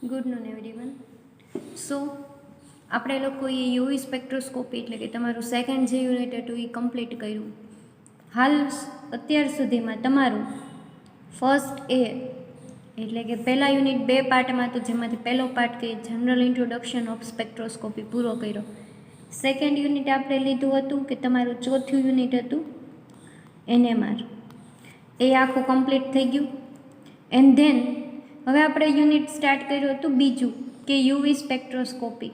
Good non everyone. સો આપણે લોકોએ UV spectroscopy એટલે કે તમારું સેકન્ડ જે યુનિટ હતું એ કમ્પ્લીટ કર્યું. હાલ અત્યાર સુધીમાં તમારું ફર્સ્ટ એ એટલે કે પહેલા યુનિટ 2 પાર્ટમાં હતું, જેમાંથી પહેલો પાર્ટ કે જનરલ ઇન્ટ્રોડક્શન ઓફ સ્પેક્ટ્રોસ્કોપી પૂરો કર્યો. સેકન્ડ યુનિટ આપણે લીધું હતું કે તમારું ચોથું યુનિટ હતું NMR, એ આખું કમ્પ્લીટ થઈ ગયું. એન્ડ ધેન હવે આપણે યુનિટ સ્ટાર્ટ કર્યું હતું બીજું કે યુવી સ્પેક્ટ્રોસ્કોપી.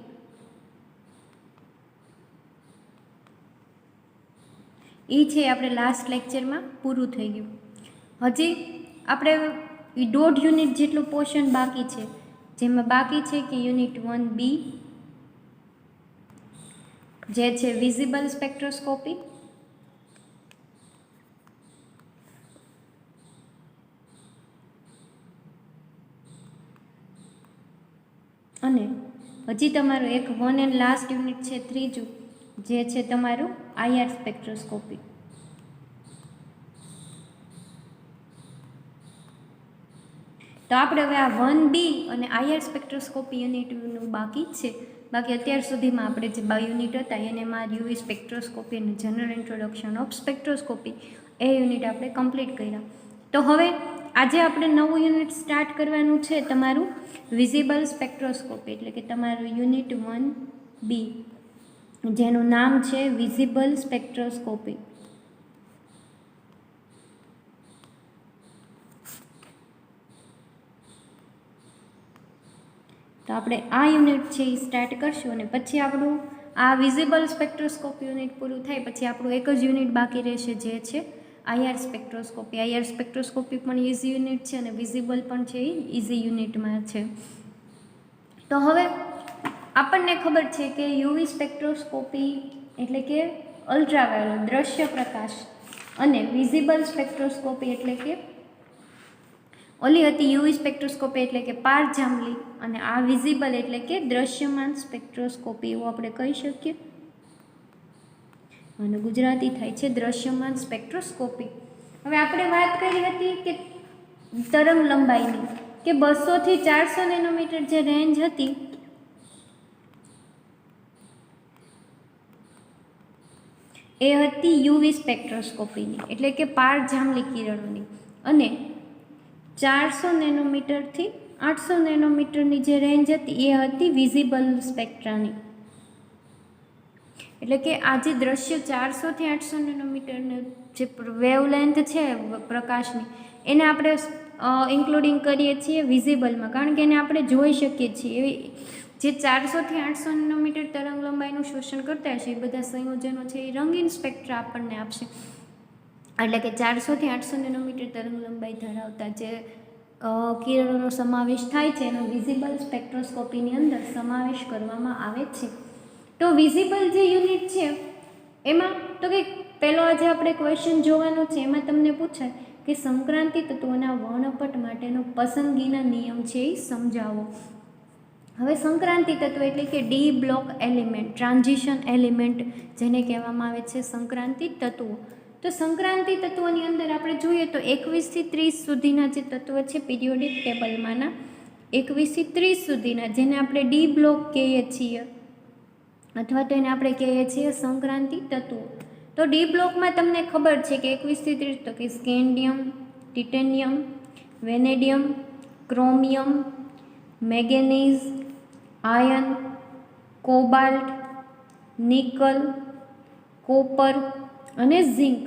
એ છે આપણે લાસ્ટ લેક્ચરમાં પૂરું થઈ ગયું. હજી આપણે 1.5 યુનિટ જેટલું પોર્શન બાકી છે, જેમાં બાકી છે કે યુનિટ 1B જે છે વિઝિબલ સ્પેક્ટ્રોસ્કોપી, અને હજી તમારું એક 1 એન્ડ લાસ્ટ યુનિટ છે ત્રીજું, જે છે તમારું IR સ્પેક્ટ્રોસ્કોપી. તો આપણે હવે આ 1B અને IR સ્પેક્ટ્રોસ્કોપી યુનિટનું બાકી છે. બાકી અત્યાર સુધીમાં આપણે જે 2 યુનિટ હતા NMR, યુવી સ્પેક્ટ્રોસ્કોપી અને general introduction of spectroscopy, A unit આપણે કમ્પ્લીટ કર્યા. તો હવે આજે આપણે નવું યુનિટ સ્ટાર્ટ કરવાનું છે તમારું વિઝિબલ સ્પેક્ટ્રોસ્કોપી, એટલે કે તમારું યુનિટ 1B, જેનું નામ છે વિઝિબલ સ્પેક્ટ્રોસ્કોપી. તો આપણે આ યુનિટ છે એ સ્ટાર્ટ કરશું અને પછી આપણું આ વિઝિબલ સ્પેક્ટ્રોસ્કોપી યુનિટ પૂરું થાય પછી આપણું એક જ યુનિટ બાકી રહેશે, જે છે IR સ્પેક્ટ્રોસ્કોપી. IR સ્પેક્ટ્રોસ્કોપી પણ ઇઝી યુનિટ છે અને વિઝિબલ પણ છે એ ઇઝી યુનિટમાં છે. તો હવે આપણને ખબર છે કે યુવી સ્પેક્ટ્રોસ્કોપી એટલે કે અલ્ટ્રાવાયોલેટ દ્રશ્ય પ્રકાશ, અને વિઝિબલ સ્પેક્ટ્રોસ્કોપી એટલે કે ઓલી હતી યુવી સ્પેક્ટ્રોસ્કોપી એટલે કે પારજાંબલી, અને આ વિઝિબલ એટલે કે દ્રશ્યમાન સ્પેક્ટ્રોસ્કોપી એવું આપણે કહી શકીએ. અને ગુજરાતી થાય છે દ્રશ્યમાન સ્પેક્ટ્રોસ્કોપી. હવે આપણે વાત કરી હતી કે તરંગ લંબાઈની, કે 200 થી 400 નેનોમીટર જે રેન્જ હતી એ હતી યુવી સ્પેક્ટ્રોસ્કોપીની, એટલે કે પારજાંબલી કિરણોની. અને 400 નેનોમીટરથી 800 નેનોમીટરની જે રેન્જ હતી એ હતી વિઝિબલ સ્પેક્ટ્રાની. એટલે કે આ જે દ્રશ્ય 400 થી 800 નેનોમીટરનું જે વેવલેન્થ છે પ્રકાશની, એને આપણે ઇન્ક્લુડિંગ કરીએ છીએ વિઝિબલમાં, કારણ કે એને આપણે જોઈ શકીએ છીએ. જે 400 થી 800 નેનોમીટર તરંગ લંબાઈનું શોષણ કરતા હશે એ બધા સંયોજનો છે એ રંગીન સ્પેક્ટ્રા આપણને આપશે. એટલે કે 400 થી 800 નેનોમીટર તરંગ લંબાઈ ધરાવતા જે કિરણોનો સમાવેશ થાય છે એનો વિઝિબલ સ્પેક્ટ્રોસ્કોપીની અંદર સમાવેશ કરવામાં આવે છે. તો વિઝિબલ જે યુનિટ છે એમાં તો કે પહેલો આજે આપણે ક્વેશ્ચન જોવાનો છે, એમાં તમને પૂછાય કે સંક્રાંતિ તત્વોના વર્ણપટ માટેનો પસંદગીના નિયમ છે એ સમજાવો. હવે સંક્રાંતિ તત્વ એટલે કે D block element, transition element જેને કહેવામાં આવે છે સંક્રાંતિ તત્વો. તો સંક્રાંતિ તત્વોની અંદર આપણે જોઈએ તો 21 થી 30 સુધીના જે તત્વો છે પીરિયોડિક ટેબલમાંના 21 થી 30 સુધીના, જેને આપણે ડી બ્લોક કહીએ છીએ અથવા તો એને આપણે કહીએ છીએ સંક્રાંતિ તત્વો. તો ડી બ્લોકમાં તમને ખબર છે કે 21 થી 30 તો કે scandium, titanium, vanadium, chromium, manganese, iron, cobalt, nickel, copper અને ઝિંક,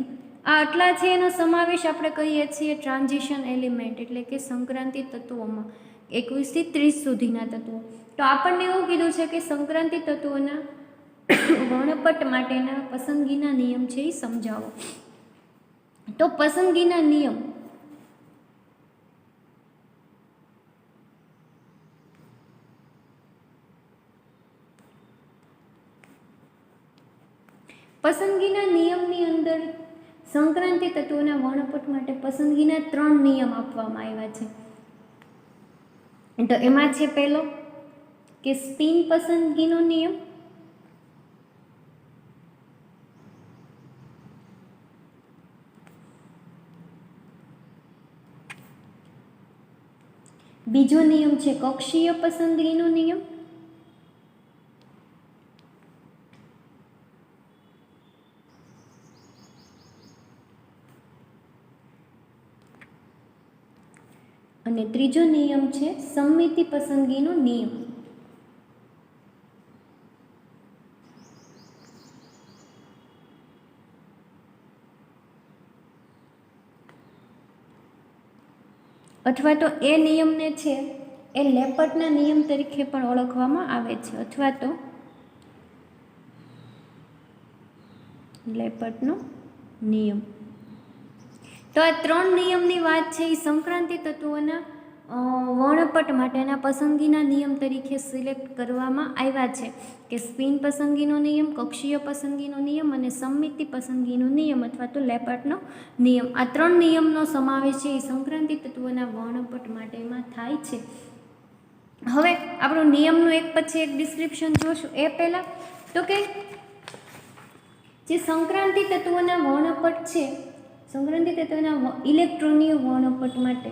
આ આટલા છે એનો સમાવેશ આપણે કહીએ છીએ ટ્રાન્ઝિશન એલિમેન્ટ એટલે કે સંક્રાંતિ તત્વોમાં 21 થી 30 સુધીના તત્વો. તો આપણને એવું કીધું છે કે સંક્રાંતિ તત્વોના વર્ણપટ માટેના પસંદગીના નિયમ છે એ સમજાવો. તો પસંદગીના નિયમ પસંદગીના નિયમની અંદર સંક્રાંતિ તત્વોના વર્ણપટ માટે પસંદગીના 3 નિયમ આપવામાં આવ્યા છે. તો એમાં છે પહેલો કે સ્પિન પસંદગીનો નિયમ, બીજો નિયમ છે કક્ષીય પસંદગીનો નિયમ. અને ત્રીજો નિયમ છે સમમિતિ પસંદગીનો નિયમ. અથવા તો એ નિયમને છે એ લેપર્ટના નિયમ તરીકે પણ ઓળખવામાં આવે છે, અથવા તો લેપર્ટનો નિયમ. તો આ 3 નિયમની વાત છે એ સંક્રાંતિ તત્વોના વર્ણપટ માટેના પસંદગીના નિયમ તરીકે સિલેક્ટ કરવામાં આવ્યા છે કે સ્પિન પસંદગીનો નિયમ, કક્ષીય પસંદગીનો નિયમ અને સમમિતિ પસંદગીનો નિયમ અથવા તો લેપર્ટનો નિયમ. આ 3 નિયમનો સમાવેશ છે એ સંક્રાંતિ તત્વોના વર્ણપટ માટેમાં થાય છે. હવે આપણું નિયમનું એક પછી એક ડિસ્ક્રિપ્શન જોશું. એ પહેલાં તો કે જે સંક્રાંતિ તત્વોના વર્ણપટ છે, સંક્રાંતિ તત્વના ઇલેક્ટ્રોનીય વર્ણપટ માટે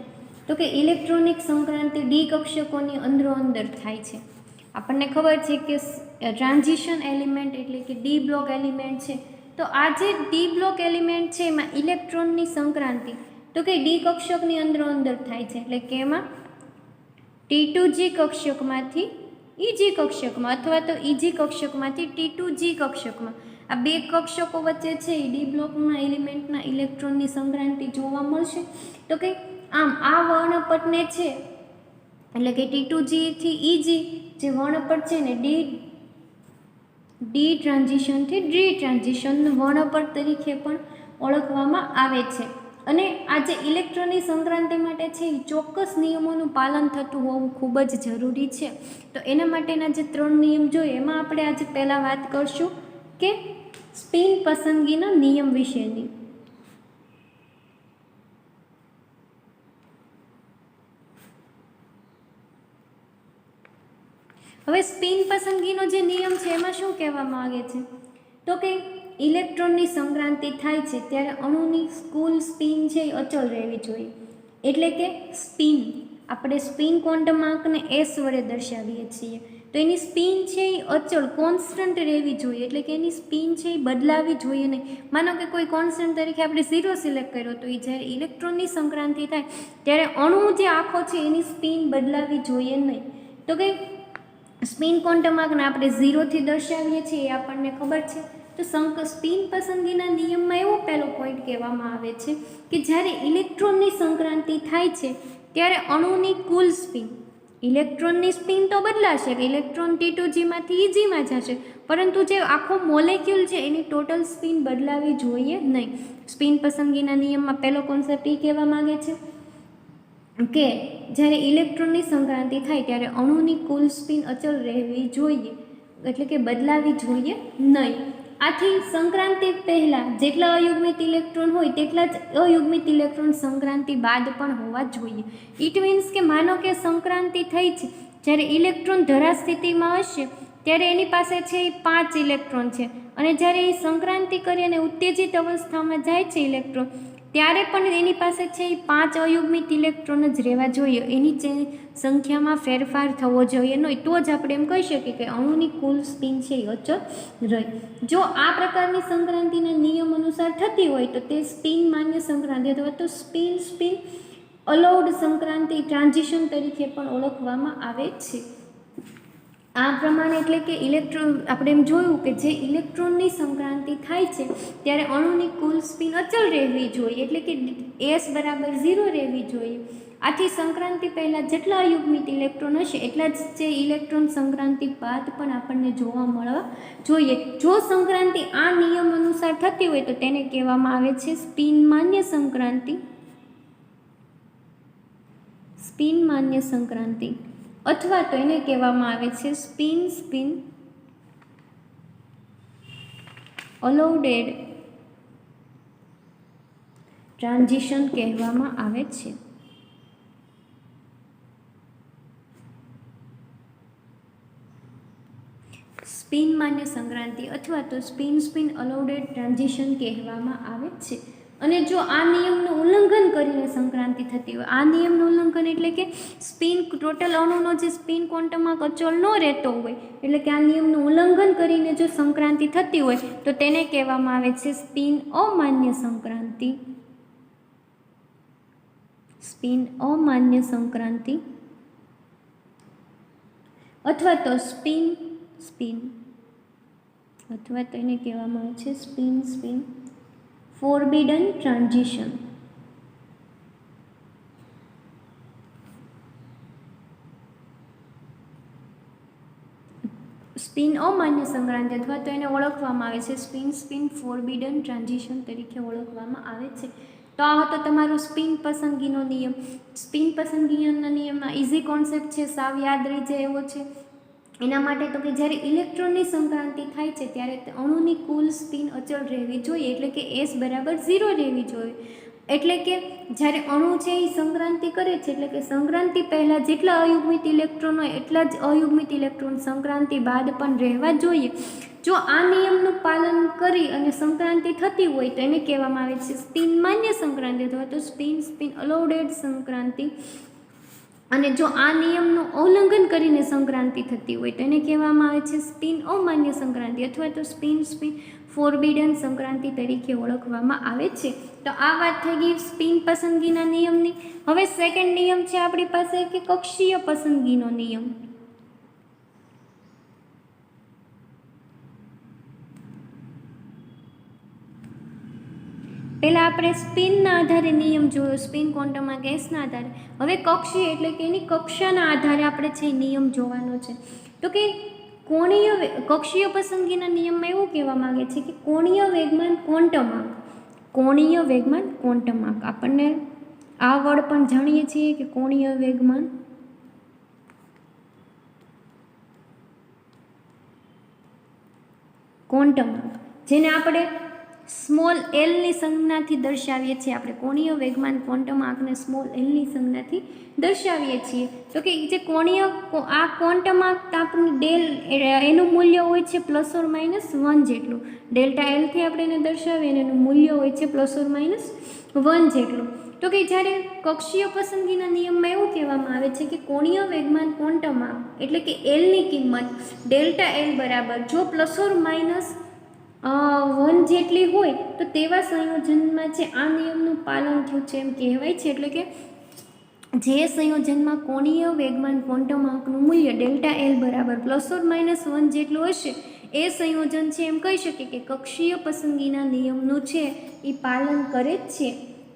તો કે ઇલેક્ટ્રોનિક સંક્રાંતિ ડી કક્ષકોની અંદરોઅંદર થાય છે. આપણને ખબર છે કે ટ્રાન્ઝિશન એલિમેન્ટ એટલે કે ડી બ્લોક એલિમેન્ટ છે. તો આ જે ડી બ્લોક એલિમેન્ટ છે એમાં ઇલેક્ટ્રોનની સંક્રાંતિ તો કે ડી કક્ષકની અંદરોઅંદર થાય છે. એટલે કે એમાં T2G કક્ષકમાંથી EG કક્ષકમાં અથવા તો EG કક્ષકમાંથી T2G કક્ષકમાં આ બે કક્ષકો વચ્ચે છે એ ડી બ્લોકના એલિમેન્ટના ઇલેક્ટ્રોનની સંક્રાંતિ જોવા મળશે. તો કે આમ આ વર્ણપટને છે એટલે કે T2G થી EG જે વર્ણપટ છે ને ડી ટ્રાન્ઝિશનથી ડી ટ્રાન્ઝિશન વર્ણપટ તરીકે પણ ઓળખવામાં આવે છે. અને આ જે ઇલેક્ટ્રોનની સંક્રાંતિ માટે છે એ ચોક્કસ નિયમોનું પાલન થતું હોવું ખૂબ જ જરૂરી છે. તો એના માટેના જે 3 નિયમ જોઈએ એમાં આપણે આજે પહેલાં વાત કરશું કે સ્પિન પસંદગીના નિયમ વિશેની. હવે સ્પિન પસંદગીનો જે નિયમ છે એમાં શું કહેવામાં આવે છે તો કે ઇલેક્ટ્રોનની સંક્રાંતિ થાય છે ત્યારે અણુની કુલ સ્પિન છે એ અચળ રહેવી જોઈએ. એટલે કે સ્પિન આપણે સ્પિન ક્વોન્ટમ આંકને S વડે દર્શાવીએ છીએ. તો એની સ્પિન છે એ અચળ કોન્સ્ટન્ટ રહેવી જોઈએ. એટલે કે એની સ્પિન છે એ બદલાવી જોઈએ નહીં. માનો કે કોઈ કોન્સ્ટન્ટ તરીકે આપણે 0 સિલેક્ટ કર્યો તો એ જ્યારે ઇલેક્ટ્રોનની સંક્રાંતિ થાય ત્યારે અણુ જે આખો છે એની સ્પિન બદલાવી જોઈએ નહીં. તો કે સ્પિન ક્વોન્ટમ આંકને આપણે 0થી દર્શાવીએ છીએ એ આપણને ખબર છે. તો સ્પિન પસંદગીના નિયમમાં એવો પહેલો પોઈન્ટ કહેવામાં આવે છે કે જ્યારે ઇલેક્ટ્રોનની સંક્રાંતિ થાય છે ત્યારે અણુની કુલ સ્પિન, ઇલેક્ટ્રોનની સ્પિન તો બદલાશે કે ઇલેક્ટ્રોન T2Gમાંથી EGમાં જશે, પરંતુ જે આખો મોલેક્યુલ છે એની ટોટલ સ્પિન બદલાવી જોઈએ નહીં. સ્પિન પસંદગીના નિયમમાં પહેલો કોન્સેપ્ટ એ કહેવા માંગે છે કે જ્યારે ઇલેક્ટ્રોનની સંક્રાંતિ થાય ત્યારે અણુની કુલ સ્પિન અચળ રહેવી જોઈએ, એટલે કે બદલાવી જોઈએ નહીં. આથી સંક્રાંતિ પહેલાં જેટલા અયુગ્મિત ઇલેક્ટ્રોન હોય તેટલા જ અયુગ્મિત ઇલેક્ટ્રોન સંક્રાંતિ બાદ પણ હોવા જોઈએ. ઇટ મીન્સ કે માનો કે સંક્રાંતિ થઈ છે, જ્યારે ઇલેક્ટ્રોન ધરા સ્થિતિમાં હશે ત્યારે એની પાસે છે એ 5 ઇલેક્ટ્રોન છે અને જ્યારે એ સંક્રાંતિ કરી અને ઉત્તેજિત અવસ્થામાં જાય છે ઇલેક્ટ્રોન ત્યારે પણ એની પાસે છે એ 5 અયુગ્મિત ઇલેક્ટ્રોન જ રહેવા જોઈએ. એની સંખ્યામાં ફેરફાર થવો જોઈએ નહીં. તો જ આપણે એમ કહી શકીએ કે અણુની કુલ સ્પિન છે એ અચળ રહી. જો આ પ્રકારની સંક્રાંતિના નિયમ અનુસાર થતી હોય તો તે સ્પિન માન્ય સંક્રાંતિ અથવા તો સ્પિન અલાઉડ સંક્રાંતિ ટ્રાન્ઝિશન તરીકે પણ ઓળખવામાં આવે છે. આ પ્રમાણે એટલે કે ઇલેક્ટ્રોન આપણે એમ જોયું કે જે ઇલેક્ટ્રોનની સંક્રાંતિ થાય છે ત્યારે અણુની કુલ સ્પિન અચળ રહેવી જોઈએ, એટલે કે S બરાબર 0 રહેવી જોઈએ. આથી સંક્રાંતિ પહેલાં જેટલા અયુગ્મિત ઇલેક્ટ્રોન હશે એટલા જ જે ઇલેક્ટ્રોન સંક્રાંતિ બાદ પણ આપણને જોવા મળવા જોઈએ. જો સંક્રાંતિ આ નિયમ અનુસાર થતી હોય તો તેને કહેવામાં આવે છે સ્પિન માન્ય સંક્રાંતિ, સ્પિન માન્ય સંક્રાંતિ, અથવા તો એને કહેવામાં આવે છે સ્પિન અલાઉડેડ ટ્રાન્ઝિશન કહેવામાં આવે છે. સ્પિન માન્ય સંક્રાંતિ અથવા તો સ્પિન અલાઉડેડ ટ્રાન્ઝિશન કહેવામાં આવે છે. અને જો આ નિયમનું ઉલ્લંઘન કરીને સંક્રાંતિ થતી હોય, આ નિયમનું ઉલ્લંઘન એટલે કે સ્પિન ટોટલ અણુનો જે સ્પિન ક્વોન્ટમમાં અચળ ન રહેતો હોય, એટલે કે આ નિયમનું ઉલ્લંઘન કરીને જો સંક્રાંતિ થતી હોય તો તેને કહેવામાં આવે છે સ્પિન અમાન્ય સંક્રાંતિ. સ્પિન અમાન્ય સંક્રાંતિ અથવા તો સ્પિન અથવા તો એને કહેવામાં આવે છે સ્પિન ફોરબિડન ટ્રાન્ઝિશન. સ્પિન અમાન્ય સંક્રાંતિ અથવા તો એને ઓળખવામાં આવે છે સ્પિન ફોરબિડન ટ્રાન્ઝિશન તરીકે ઓળખવામાં આવે છે. તો આ હતો તમારો સ્પિન પસંદગીનો નિયમ. સ્પિન પસંદગીના નિયમમાં ઇઝી કોન્સેપ્ટ છે, સાવ યાદ રહી જાય એવો છે. એના માટે તો કે જ્યારે ઇલેક્ટ્રોનની સંક્રાંતિ થાય છે ત્યારે અણુની કુલ સ્પિન અચળ રહેવી જોઈએ, એટલે કે S બરાબર 0 રહેવી જોઈએ. એટલે કે જ્યારે અણુ છે એ સંક્રાંતિ કરે છે, એટલે કે સંક્રાંતિ પહેલાં જેટલા અયુગ્મિત ઇલેક્ટ્રોન હોય એટલા જ અયુગ્મિત ઇલેક્ટ્રોન સંક્રાંતિ બાદ પણ રહેવા જોઈએ. જો આ નિયમનું પાલન કરી અને સંક્રાંતિ થતી હોય તો એને કહેવામાં આવે છે સ્પિન માન્ય સંક્રાંતિ અથવા તો સ્પિન અલાઉડેડ સંક્રાંતિ. અને જો આ નિયમનું ઉલ્લંઘન કરીને સંક્રાંતિ થતી હોય તો એને કહેવામાં આવે છે સ્પિન અમાન્ય સંક્રાંતિ અથવા તો સ્પિન ફોરબિડન સંક્રાંતિ તરીકે ઓળખવામાં આવે છે. તો આ વાત થઈ ગઈ સ્પિન પસંદગીના નિયમની. હવે સેકન્ડ નિયમ છે આપણી પાસે કે કક્ષીય પસંદગીનો નિયમ. પહેલાં આપણે સ્પિનના આધારે નિયમ જોયો, સ્પિન ક્વોન્ટમમાં ગેસના આધારે. હવે કક્ષીય એટલે કે એની કક્ષાના આધારે આપણે છે નિયમ જોવાનો છે. તો કે કક્ષીય પસંદગીના નિયમમાં એવું કહેવા માંગે છે કે કોણીય વેગમાન ક્વોન્ટમ આંક. આપણને આ વર્ડ પણ જાણીએ છીએ કે કોણીય વેગમાન ક્વોન્ટમ આંક, જેને આપણે સ્મોલ એલની સંજ્ઞાથી દર્શાવીએ છીએ. આપણે કોણીય વેગમાન ક્વોન્ટમ આંકને સ્મોલ એલની સંજ્ઞાથી દર્શાવીએ છીએ. તો કે જે આ ક્વોન્ટમ આંક આપણને એનું મૂલ્ય હોય છે ±1 જેટલું. ડેલ્ટા એલથી આપણે એને દર્શાવીએ અને એનું મૂલ્ય હોય છે ±1 જેટલું. તો કે જ્યારે કક્ષીય પસંદગીના નિયમમાં એવું કહેવામાં આવે છે કે કોણીય વેગમાન ક્વોન્ટમ આંક એટલે કે એલની કિંમત ડેલ્ટા એલ બરાબર જો ±1 જેટલી હોય તો તેવા સંયોજનમાં છે આ નિયમનું પાલન થયું છે એમ કહેવાય છે. એટલે કે જે સંયોજનમાં કોણીય વેગમાન ક્વોન્ટમ આંકનું મૂલ્ય ડેલ્ટા એલ બરાબર ±1 જેટલું હશે એ સંયોજન છે એમ કહી શકીએ કે કક્ષીય પસંદગીના નિયમનું છે એ પાલન કરે જ છે.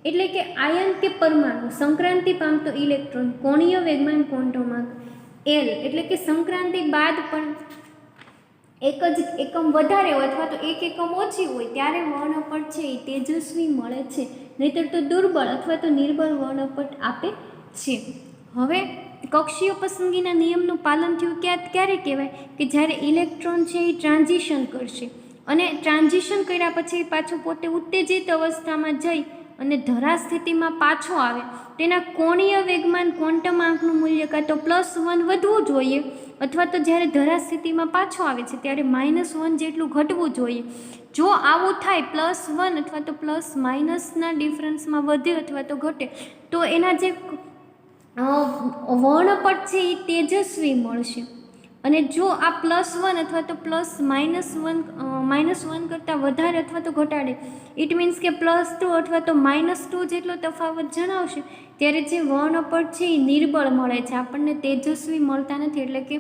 એટલે કે આયન કે પરમાણુ સંક્રાંતિ પામતો ઇલેક્ટ્રોન કોણીય વેગમાન ક્વોન્ટમ આંક એલ એટલે કે સંક્રાંતિ બાદ પણ એક જ એકમ વધારે હોય અથવા તો એક એકમ ઓછી હોય ત્યારે વર્ણપટ છે એ તેજસ્વી મળે છે, નહીતર તો દુર્બળ અથવા તો નિર્બળ વર્ણપટ આપે છે. હવે કક્ષીય પસંદગીના નિયમનું પાલન થયું ક્યારે કહેવાય કે જ્યારે ઇલેક્ટ્રોન છે એ ટ્રાન્ઝિશન કરશે અને ટ્રાન્ઝિશન કર્યા પછી પાછું પોતે ઉત્તેજિત અવસ્થામાં જઈ અને ધરા સ્થિતિમાં પાછો આવે તેના કોણીય વેગમાન ક્વોન્ટમ આંકનું મૂલ્ય કાં તો +1 વધવું જોઈએ અથવા તો જ્યારે ધરા સ્થિતિમાં પાછો આવે છે ત્યારે -1 જેટલું ઘટવું જોઈએ. જો આવું થાય +1 અથવા તો ± ડિફરન્સમાં વધે અથવા તો ઘટે તો એના જે વર્ણપટ છે એ તેજસ્વી મળશે. અને જો આ +1 અથવા તો -1 કરતાં વધારે અથવા તો ઘટાડે ઇટ મીન્સ કે +2 અથવા તો -2 જેટલો તફાવત જણાવશે ત્યારે જે વર્ણપટ છે એ નિર્બળ મળે છે, આપણને તેજસ્વી મળતા નથી. એટલે કે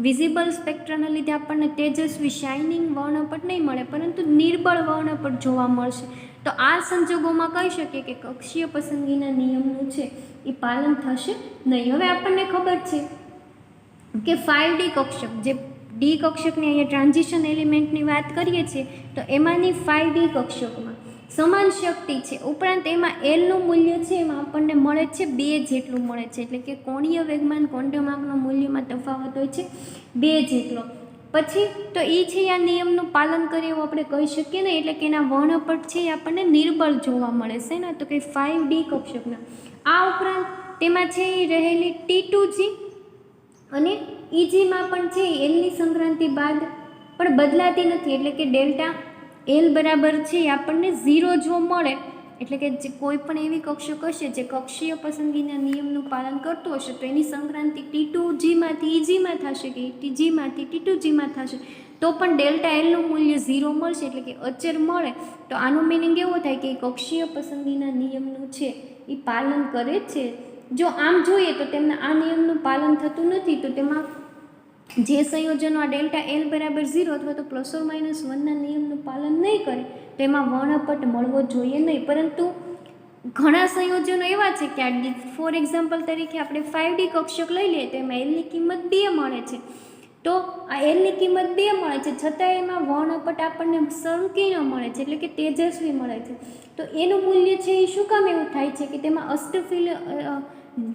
વિઝિબલ સ્પેક્ટ્રાના લીધે આપણને તેજસ્વી શાઇનિંગ વર્ણપટ નહીં મળે પરંતુ નિર્બળ વર્ણપટ જોવા મળશે. તો આ સંજોગોમાં કહી શકીએ કે કક્ષીય પસંદગીના નિયમનું છે એ પાલન થશે નહીં. હવે આપણને ખબર છે કે 5D કક્ષક, જે ડી કક્ષકની અહીંયા ટ્રાન્ઝિશન એલિમેન્ટની વાત કરીએ છીએ તો એમાંની 5D કક્ષકમાં સમાન શક્તિ છે, ઉપરાંત એમાં એલનું મૂલ્ય છે એમાં આપણને મળે છે 2 જેટલું મળે છે. એટલે કે કોણીય વેગમાન ક્વોન્ટમ આંકનો મૂલ્યમાં તફાવત હોય છે 2 જેટલો. પછી તો એ છે આ નિયમનું પાલન કરે એવું આપણે કહી શકીએ ને, એટલે કે એના વર્ણપટ છે એ આપણને નિર્બળ જોવા મળે છે ને, તો કે 5D કક્ષકના. આ ઉપરાંત તેમાં છે એ રહેલી T2G અને EGમાં પણ છે એલની સંક્રાંતિ બાદ પણ બદલાતી નથી. એટલે કે ડેલ્ટા એલ બરાબર છે આપણને 0 જો મળે એટલે કે જે કોઈ પણ એવી કક્ષક હશે જે કક્ષીય પસંદગીના નિયમનું પાલન કરતું હશે તો એની સંક્રાંતિ T2Gમાંથી EGમાં થશે કે TGમાંથી T2Gમાં થશે તો પણ ડેલ્ટા એલનું મૂલ્ય 0 મળશે, એટલે કે અચર મળે. તો આનો મિનિંગ એવો થાય કે કક્ષીય પસંદગીના નિયમનું છે એ પાલન કરે છે. જો આમ જોઈએ તો તેમના આ નિયમનું પાલન થતું નથી તો તેમાં જે સંયોજનો આ ડેલ્ટા એલ બરાબર 0 અથવા તો ±1ના નિયમનું પાલન નહીં કરે તેમાં વર્ણપટ મળવો જોઈએ નહીં. પરંતુ ઘણા સંયોજનો એવા છે કે આ ફોર એક્ઝામ્પલ તરીકે આપણે 5D કક્ષક લઈ લઈએ તો એમાં એલની કિંમત 2 મળે છે. તો આ એલની કિંમત 2 મળે છે છતાં એમાં વર્ણપટ આપણને સંકીર્ણ મળે છે, એટલે કે તેજસ્વી મળે છે. તો એનું મૂલ્ય છે એ શું કામ એવું થાય છે કે તેમાં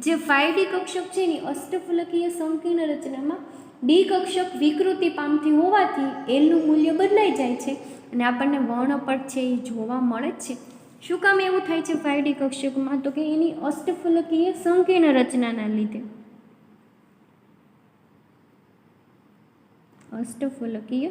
જે 5D કક્ષક છે એની અષ્ટફલકીય સંકીર્ણ રચનામાં ડી કક્ષક વિકૃતિ પામતી હોવાથી એલનું મૂલ્ય બદલાઈ જાય છે અને આપણને વર્ણપટ છે એ જોવા મળે છે. શું કામ એવું થાય છે 5D કક્ષકમાં? તો કે એની અષ્ટફલકીય સંકીર્ણ રચનાના લીધે. અષ્ટફલકીય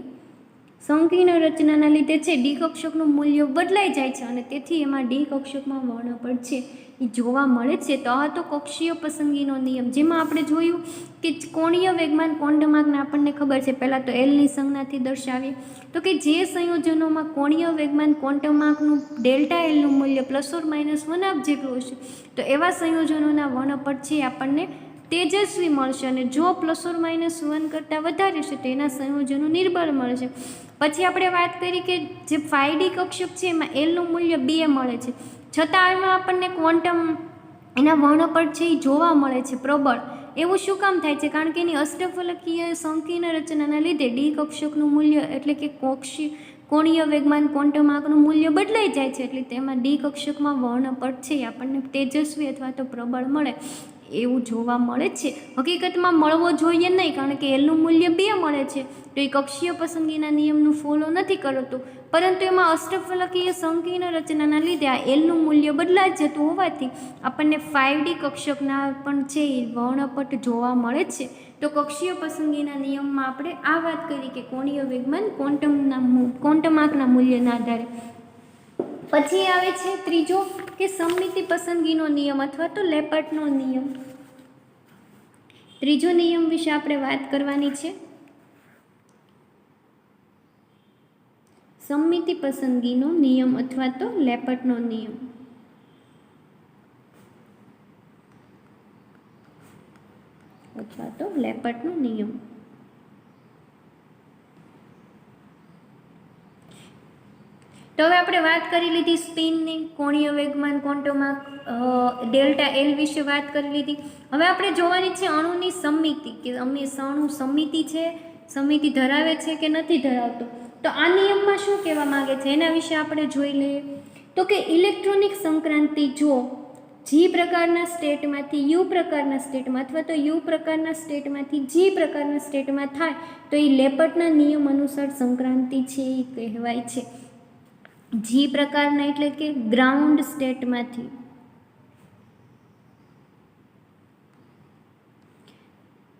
સંકીર્ણ રચનાના લીધે છે ડી કક્ષકનું મૂલ્ય બદલાઈ જાય છે અને તેથી એમાં ડી કક્ષકમાં વર્ણપટ છે એ જોવા મળે છે. તો આ તો કક્ષીય પસંદગીનો નિયમ, જેમાં આપણે જોયું કે કોણીય વેગમાન ક્વોન્ટમાર્કને આપણને ખબર છે. પહેલાં તો એલની સંજ્ઞાથી દર્શાવીએ તો કે જે સંયોજનોમાં કોણીય વેગમાન ક્વોન્ટમાર્કનું ડેલ્ટા એલનું મૂલ્ય ±1 જેટલું હશે તો એવા સંયોજનોના વર્ણપટ છે આપણને તેજસ્વી મળશે અને જો ±1 કરતાં વધારે છે તો એના સંયોજનો નિર્બળ મળશે. પછી આપણે વાત કરી કે જે 5D કક્ષક છે એમાં એલનું મૂલ્ય 2 મળે છે છતાં એમાં આપણને ક્વોન્ટમ એના વર્ણપટ છે એ જોવા મળે છે પ્રબળ. એવું શું કામ થાય છે? કારણ કે એની અષ્ટફલકીય સંકીર્ણ રચનાના લીધે ડી કક્ષકનું મૂલ્ય એટલે કે કોણીય વેગમાન ક્વોન્ટમાર્કનું મૂલ્ય બદલાઈ જાય છે, એટલે તેમાં ડી કક્ષકમાં વર્ણપટ છે આપણને તેજસ્વી અથવા તો પ્રબળ મળે એવું જોવા મળે છે. હકીકતમાં મળવો જોઈએ નહીં, કારણ કે એલનું મૂલ્ય 2 મળે છે તો એ કક્ષીય પસંદગીના નિયમનું ફોલો નથી કરતું, પરંતુ એમાં અષ્ટફલકીય સંકીર્ણ રચનાના લીધે આ એલનું મૂલ્ય બદલાઈ જતું હોવાથી આપણને 5D કક્ષકના પણ છે એ વર્ણપટ જોવા મળે છે. તો કક્ષીય પસંદગીના નિયમમાં આપણે આ વાત કરી કે કોણીય વેગમાન ક્વોન્ટમાર્કના મૂલ્યના આધારે. પછી આવે છે ત્રીજો કે સમમિતિ પસંદગીનો નિયમ અથવા તો લેપર્ટનો નિયમ. ત્રીજો નિયમ વિશે આપણે વાત કરવાની છે. સમમિતિ પસંદગીનો નિયમ અથવા તો લેપર્ટનો નિયમ. અથવા તો લેપર્ટનો નિયમ. તો હવે આપણે વાત કરી લીધી સ્પિનની, કોણીય વેગમાન ક્વોન્ટમાર્ક, ડેલ્ટા એલ વિશે વાત કરી લીધી. હવે આપણે જોવાની છે અણુની સમમિતિ, કે અણુ સમમિતિ છે, સમમિતિ ધરાવે છે કે નથી ધરાવતો. તો આ નિયમમાં શું કહેવા માંગે છે એના વિશે આપણે જોઈ લઈએ. તો કે ઇલેક્ટ્રોનિક સંક્રાંતિ જો જી પ્રકારના સ્ટેટમાંથી યુ પ્રકારના સ્ટેટમાં અથવા તો યુ પ્રકારના સ્ટેટમાંથી જી પ્રકારના સ્ટેટમાં થાય તો એ લેપર્ટના નિયમ અનુસાર સંક્રાંતિ છે એ કહેવાય છે. જી પ્રકારના એટલે કે ગ્રાઉન્ડ સ્ટેટમાંથી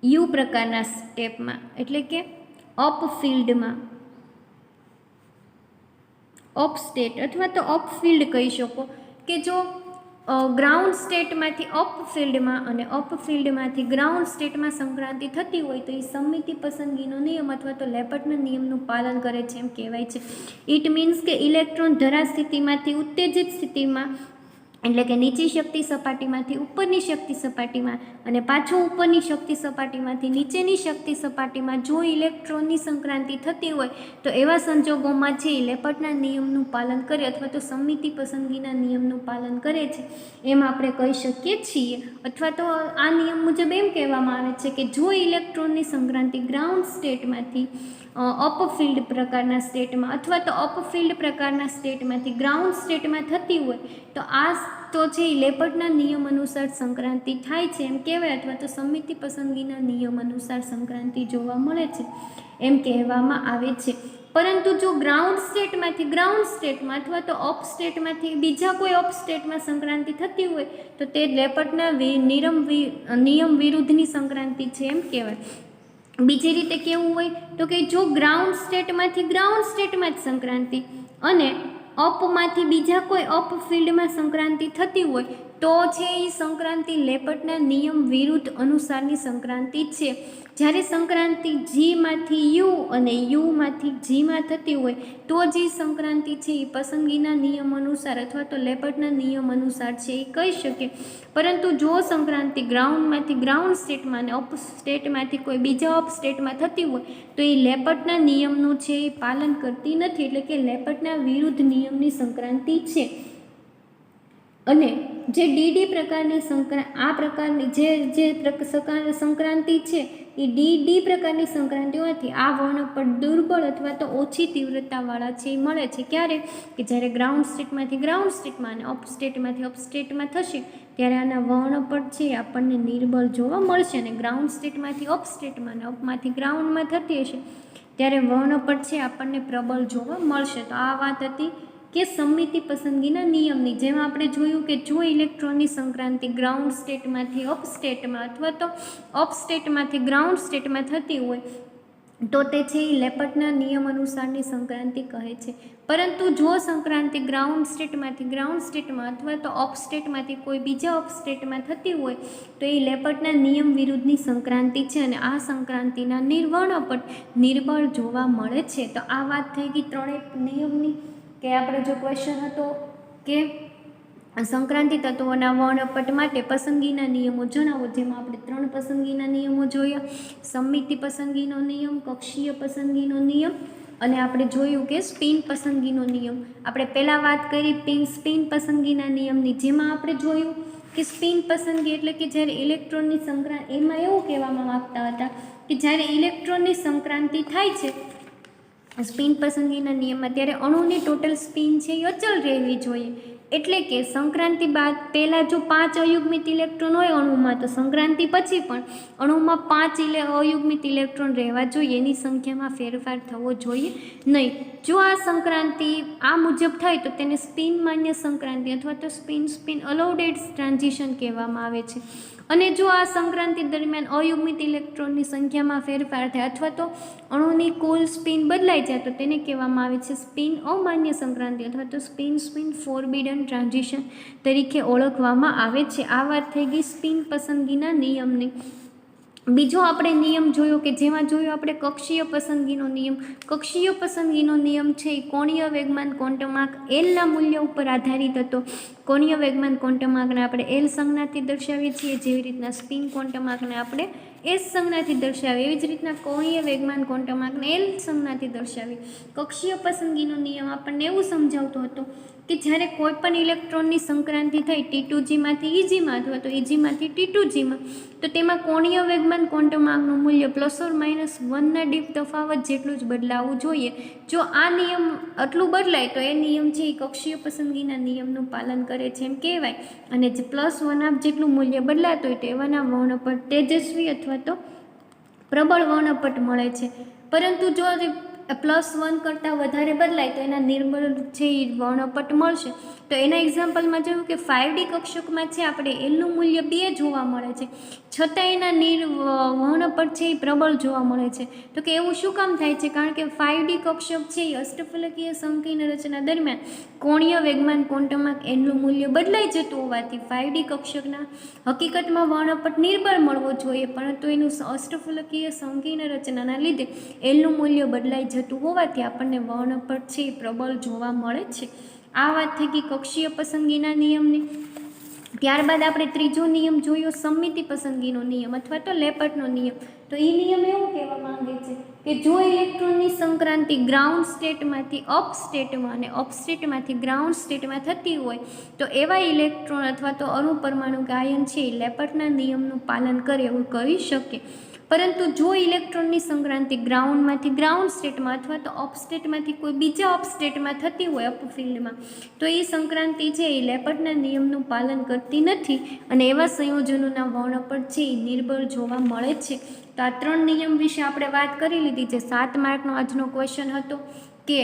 યુ પ્રકારના સ્ટેપમાં એટલે કે અપ ફિલ્ડમાં, અપ સ્ટેટ અથવા તો અપ ફિલ્ડ કહી શકો કે જો ગ્રાઉન્ડ સ્ટેટમાંથી અપ ફિલ્ડમાં અને અપ ફિલ્ડમાંથી ગ્રાઉન્ડ સ્ટેટમાં સંક્રાંતિ થતી હોય તો એ સમમિતિ પસંદગીનો નિયમ અથવા તો લેપર્ટના નિયમનું પાલન કરે છે એમ કહેવાય છે. ઇટ મીન્સ કે ઇલેક્ટ્રોન ધરા સ્થિતિમાંથી ઉત્તેજિત સ્થિતિમાં એટલે કે નીચી શક્તિ સપાટીમાંથી ઉપરની શક્તિ સપાટીમાં અને પાછો ઉપરની શક્તિ સપાટીમાંથી નીચેની શક્તિ સપાટીમાં જો ઇલેક્ટ્રોનની સંક્રાંતિ થતી હોય તો એવા સંજોગોમાં છે લેપર્ટના નિયમનું પાલન કરે અથવા તો સમમિતિ પસંદગીના નિયમનું પાલન કરે છે એમ આપણે કહી શકીએ છીએ. અથવા તો આ નિયમ મુજબ એમ કહેવામાં આવે છે કે જો ઇલેક્ટ્રોનની સંક્રાંતિ ગ્રાઉન્ડ સ્ટેટમાંથી અપફિલ્ડ પ્રકારના સ્ટેટમાં અથવા તો અપફિલ્ડ પ્રકારના સ્ટેટમાંથી ગ્રાઉન્ડ સ્ટેટમાં થતી હોય તો આ તો છે લેપર્ટના નિયમ અનુસાર સંક્રાંતિ થાય છે એમ કહેવાય અથવા તો સમમિતિ પસંદગીના નિયમ અનુસાર સંક્રાંતિ જોવા મળે છે એમ કહેવામાં આવે છે. પરંતુ જો ગ્રાઉન્ડ સ્ટેટમાંથી ગ્રાઉન્ડ સ્ટેટમાં અથવા તો અપ સ્ટેટમાંથી બીજા કોઈ અપ સ્ટેટમાં સંક્રાંતિ થતી હોય તો તે લેપર્ટના નિયમ વિરુદ્ધની સંક્રાંતિ છે એમ કહેવાય. બીજી રીતે કેવું હોય તો કે જો ગ્રાઉન્ડ સ્ટેટમાંથી ગ્રાઉન્ડ સ્ટેટમાં જ સંક્રાંતિ અને અપમાંથી બીજા કોઈ અપ ફિલ્ડમાં સંક્રાંતિ થતી હોય તો છે એ સંક્રાંતિ લેપટના નિયમ વિરુદ્ધ અનુસારની સંક્રાંતિ છે. જ્યારે સંક્રાંતિ જીમાંથી યુ અને યુમાંથી જીમાં થતી હોય તો જે સંક્રાંતિ છે એ પસંદગીના નિયમ અનુસાર અથવા તો લેપટના નિયમ અનુસાર છે એ કહી શકીએ. પરંતુ જો સંક્રાંતિ ગ્રાઉન્ડમાંથી ગ્રાઉન્ડ સ્ટેટમાં અને અપ સ્ટેટમાંથી કોઈ બીજા અપ સ્ટેટમાં થતી હોય તો એ લેપટના નિયમનું છે એ પાલન કરતી નથી, એટલે કે લેપટના વિરુદ્ધ નિયમની સંક્રાંતિ છે. અને જે ડીડી પ્રકારની આ પ્રકારની જે સંક્રાંતિ છે એ ડી પ્રકારની સંક્રાંતિ હોવાથી આ વર્ણપટ દુર્બળ અથવા તો ઓછી તીવ્રતાવાળા છે એ મળે છે. ક્યારે કે જ્યારે ગ્રાઉન્ડ સ્ટેટમાંથી ગ્રાઉન્ડ સ્ટેટમાં અને અપ સ્ટેટમાંથી અપ સ્ટેટમાં થશે ત્યારે આના વર્ણપટ છે આપણને નિર્બળ જોવા મળશે. અને ગ્રાઉન્ડ સ્ટેટમાંથી અપ સ્ટેટમાં અને અપમાંથી ગ્રાઉન્ડમાં થતી હશે ત્યારે વર્ણપટ છે આપણને પ્રબળ જોવા મળશે. તો આ વાત હતી કે સમિતિ પસંદગીના નિયમની, જેમાં આપણે જોયું કે જો ઇલેક્ટ્રોનની સંક્રાંતિ ગ્રાઉન્ડ સ્ટેટમાંથી અપ સ્ટેટમાં અથવા તો અપ સ્ટેટમાંથી ગ્રાઉન્ડ સ્ટેટમાં થતી હોય તો તે છે એ લેપટના નિયમ અનુસારની સંક્રાંતિ કહે છે. પરંતુ જો સંક્રાંતિ ગ્રાઉન્ડ સ્ટેટમાંથી ગ્રાઉન્ડ સ્ટેટમાં અથવા તો અપ સ્ટેટમાંથી કોઈ બીજા અપ સ્ટેટમાં થતી હોય તો એ લેપટના નિયમ વિરુદ્ધની સંક્રાંતિ છે અને આ સંક્રાંતિના નિર્વર્ણપટ નિર્બળ જોવા મળે છે. તો આ વાત થઈ ગઈ ત્રણેય નિયમની. કે આપણે જો ક્વેશ્ચન હતો કે સંક્રાંતિ તત્વોના વર્ણપટ માટે પસંદગીના નિયમો જણાવો, જેમાં આપણે 3 પસંદગીના નિયમો જોયા: સમિતિ પસંદગીનો નિયમ, કક્ષીય પસંદગીનો નિયમ અને આપણે જોયું કે સ્પિન પસંદગીનો નિયમ. આપણે પહેલાં વાત કરી સ્પિન પસંદગીના નિયમની, જેમાં આપણે જોયું કે સ્પિન પસંદગી એટલે કે જ્યારે ઇલેક્ટ્રોનની સંક્રાંતિ, એમાં એવું કહેવામાં માગતા હતા કે જ્યારે ઇલેક્ટ્રોનની સંક્રાંતિ થાય છે સ્પિન પસંદગીના નિયમમાં ત્યારે અણુની ટોટલ સ્પિન છે એ અચલ રહેવી જોઈએ. એટલે કે સંક્રાંતિ બાદ પહેલાં જો 5 અયુગ્મિત ઇલેક્ટ્રોન હોય અણુમાં તો સંક્રાંતિ પછી પણ અણુમાં 5 અયુગ્મિત ઇલેક્ટ્રોન રહેવા જોઈએ, એની સંખ્યામાં ફેરફાર થવો જોઈએ નહીં. જો આ સંક્રાંતિ આ મુજબ થાય તો તેને સ્પિન માન્ય સંક્રાંતિ અથવા તો સ્પિન અલાઉડેડ ટ્રાન્ઝિશન કહેવામાં આવે છે. અને જો આ સંક્રાંતિ દરમિયાન અયુગ્મિત ઇલેક્ટ્રોનની સંખ્યામાં ફેરફાર થાય અથવા તો અણુની કુલ સ્પિન બદલાઈ જાય તો તેને કહેવામાં આવે છે સ્પિન અમાન્ય સંક્રાંતિ અથવા તો સ્પિન ફોરબિડન ટ્રાન્ઝિશન તરીકે ઓળખવામાં આવે છે. આ વાત થઈ ગઈ સ્પિન પસંદગીના નિયમની. બીજો આપણે નિયમ જોયો કે જેમાં જોયું આપણે કક્ષીય પસંદગીનો નિયમ. કક્ષીય પસંદગીનો નિયમ છે એ કોણીય વેગમાન ક્વોન્ટમાર્ક એલના મૂલ્ય ઉપર આધારિત હતો. કોણીય વેગમાન ક્વોન્ટમાર્કને આપણે એલ સંજ્ઞાથી દર્શાવીએ છીએ, જેવી રીતના સ્પિન ક્વોન્ટમાર્કને આપણે એસ સંજ્ઞાથી દર્શાવીએ, એવી જ રીતના કોણીય વેગમાન ક્વોન્ટમાર્કને એલ સંજ્ઞાથી દર્શાવીએ. કક્ષીય પસંદગીનો નિયમ આપણને એવું સમજાવતો હતો કે જ્યારે કોઈ પણ ઇલેક્ટ્રોનની સંક્રાંતિ થઈ T2Gમાંથી EGમાં અથવા તો EGમાંથી T2Gમાં તો તેમાં કોણીય વેગમાન ક્વોન્ટમાર્કનું મૂલ્ય ±1ના ડીપ તફાવત જેટલું જ બદલાવવું જોઈએ. જો આ નિયમ આટલું બદલાય તો એ નિયમ છે એ કક્ષીય પસંદગીના નિયમનું પાલન કરે છે એમ કહેવાય. અને જે +1 જેટલું મૂલ્ય બદલાતું હોય તો એવાના વર્ણપટ તેજસ્વી અથવા તો પ્રબળ વર્ણપટ મળે છે. પરંતુ જો +1 કરતાં વધારે બદલાય તો એના નિર્બળ છે એ વર્ણપટ મળશે. તો એના એક્ઝામ્પલમાં જોયું કે 5D કક્ષકમાં છે આપણે એલનું મૂલ્ય 2 જોવા મળે છે, છતાં એના વર્ણપટ છે એ પ્રબળ જોવા મળે છે. તો કે એવું શું કામ થાય છે? કારણ કે 5D કક્ષક છે એ અષ્ટફલકીય સંકીર્ણ રચના દરમિયાન કોણીય વેગમાન ક્વોન્ટમાર્ક એલનું મૂલ્ય બદલાઈ જતું હોવાથી 5D કક્ષકના હકીકતમાં વર્ણપટ નિર્બળ મળવો જોઈએ, પરંતુ એનું અષ્ટફલકીય સંકીર્ણ રચનાના લીધે એલનું મૂલ્ય બદલાઈ જતું હોવાથી આપણને વર્ણપટ છે એ પ્રબળ જોવા મળે છે. આ વાત થઈ ગઈ કક્ષીય પસંદગીના નિયમની. ત્યારબાદ આપણે ત્રીજો નિયમ જોયો સમિતિ પસંદગીનો નિયમ અથવા તો લેપટનો નિયમ. તો એ નિયમ એવું કહેવા માંગે છે કે જો ઇલેક્ટ્રોનની સંક્રાંતિ ગ્રાઉન્ડ સ્ટેટમાંથી અપ સ્ટેટમાં અને અપ સ્ટેટમાંથી ગ્રાઉન્ડ સ્ટેટમાં થતી હોય તો એવા ઇલેક્ટ્રોન અથવા તો અણુ પરમાણુ કે આયન છે એ લેપટના નિયમનું પાલન કરે એવું કહી શકીએ. પરંતુ જો ઇલેક્ટ્રોનની સંક્રાંતિ ગ્રાઉન્ડમાંથી ગ્રાઉન્ડ સ્ટેટમાં અથવા તો અપ સ્ટેટમાંથી કોઈ બીજા અપ સ્ટેટમાં થતી હોય અપ ફિલ્ડમાં તો એ સંક્રાંતિ છે એ લેપટના નિયમનું પાલન કરતી નથી અને એવા સંયોજનોના વર્ણપટ છે એ નિર્બળ જોવા મળે છે. તો આ 3 નિયમ વિશે આપણે વાત કરી લીધી છે. 7 માર્કનો આજનો ક્વેશ્ચન હતો કે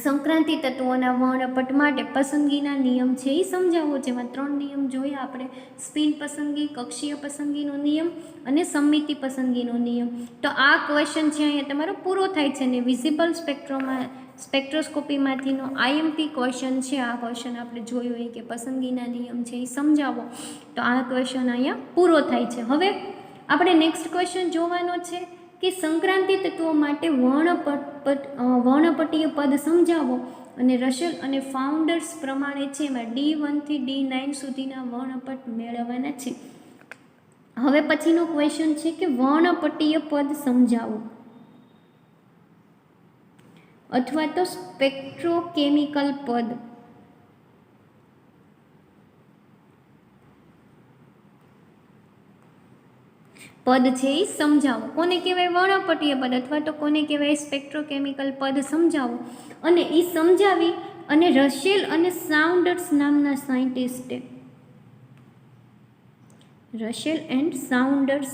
સંક્રાંતિ તત્વોના વર્ણપટ માટે પસંદગીના નિયમ છે એ સમજાવો. જેમાં 3 નિયમ જોયા આપણે: સ્પિન પસંદગી, કક્ષીય પસંદગીનો નિયમ અને સમિતિ પસંદગીનો નિયમ. તો આ ક્વેશ્ચન છે અહીંયા તમારો પૂરો થાય છે ને વિઝિબલ સ્પેક્ટ્રોસ્કોપીમાંથીનો આઈએમપી ક્વેશ્ચન છે. આ ક્વેશ્ચન આપણે જોયું હોય કે પસંદગીના નિયમ છે એ સમજાવો, તો આ ક્વેશ્ચન અહીંયા પૂરો થાય છે. હવે આપણે નેક્સ્ટ ક્વેશ્ચન જોવાનો છે કે સંક્રાંતિ તત્વો માટે વર્ણપટીય પદ સમજાવો, અને રસેલ અને ફાઉન્ડર્સ પ્રમાણે છે એમાં D1 થી D9 સુધીના વર્ણપટ મેળવવાના છે. હવે પછીનો ક્વેશ્ચન છે કે વર્ણપટીય પદ સમજાવો અથવા તો સ્પેક્ટ્રોકેમિકલ પદ. પદ છે એ સમજાવો. કોને કહેવાય વર્ણપટીય પદ અથવા તો કોને કહેવાય સ્પેક્ટ્રોકેમિકલ પદ સમજાવો. અને એ સમજાવી અને રસેલ અને સાઉન્ડર્સ નામના સાયન્ટિસ્ટે રસેલ એન્ડ સાઉન્ડર્સ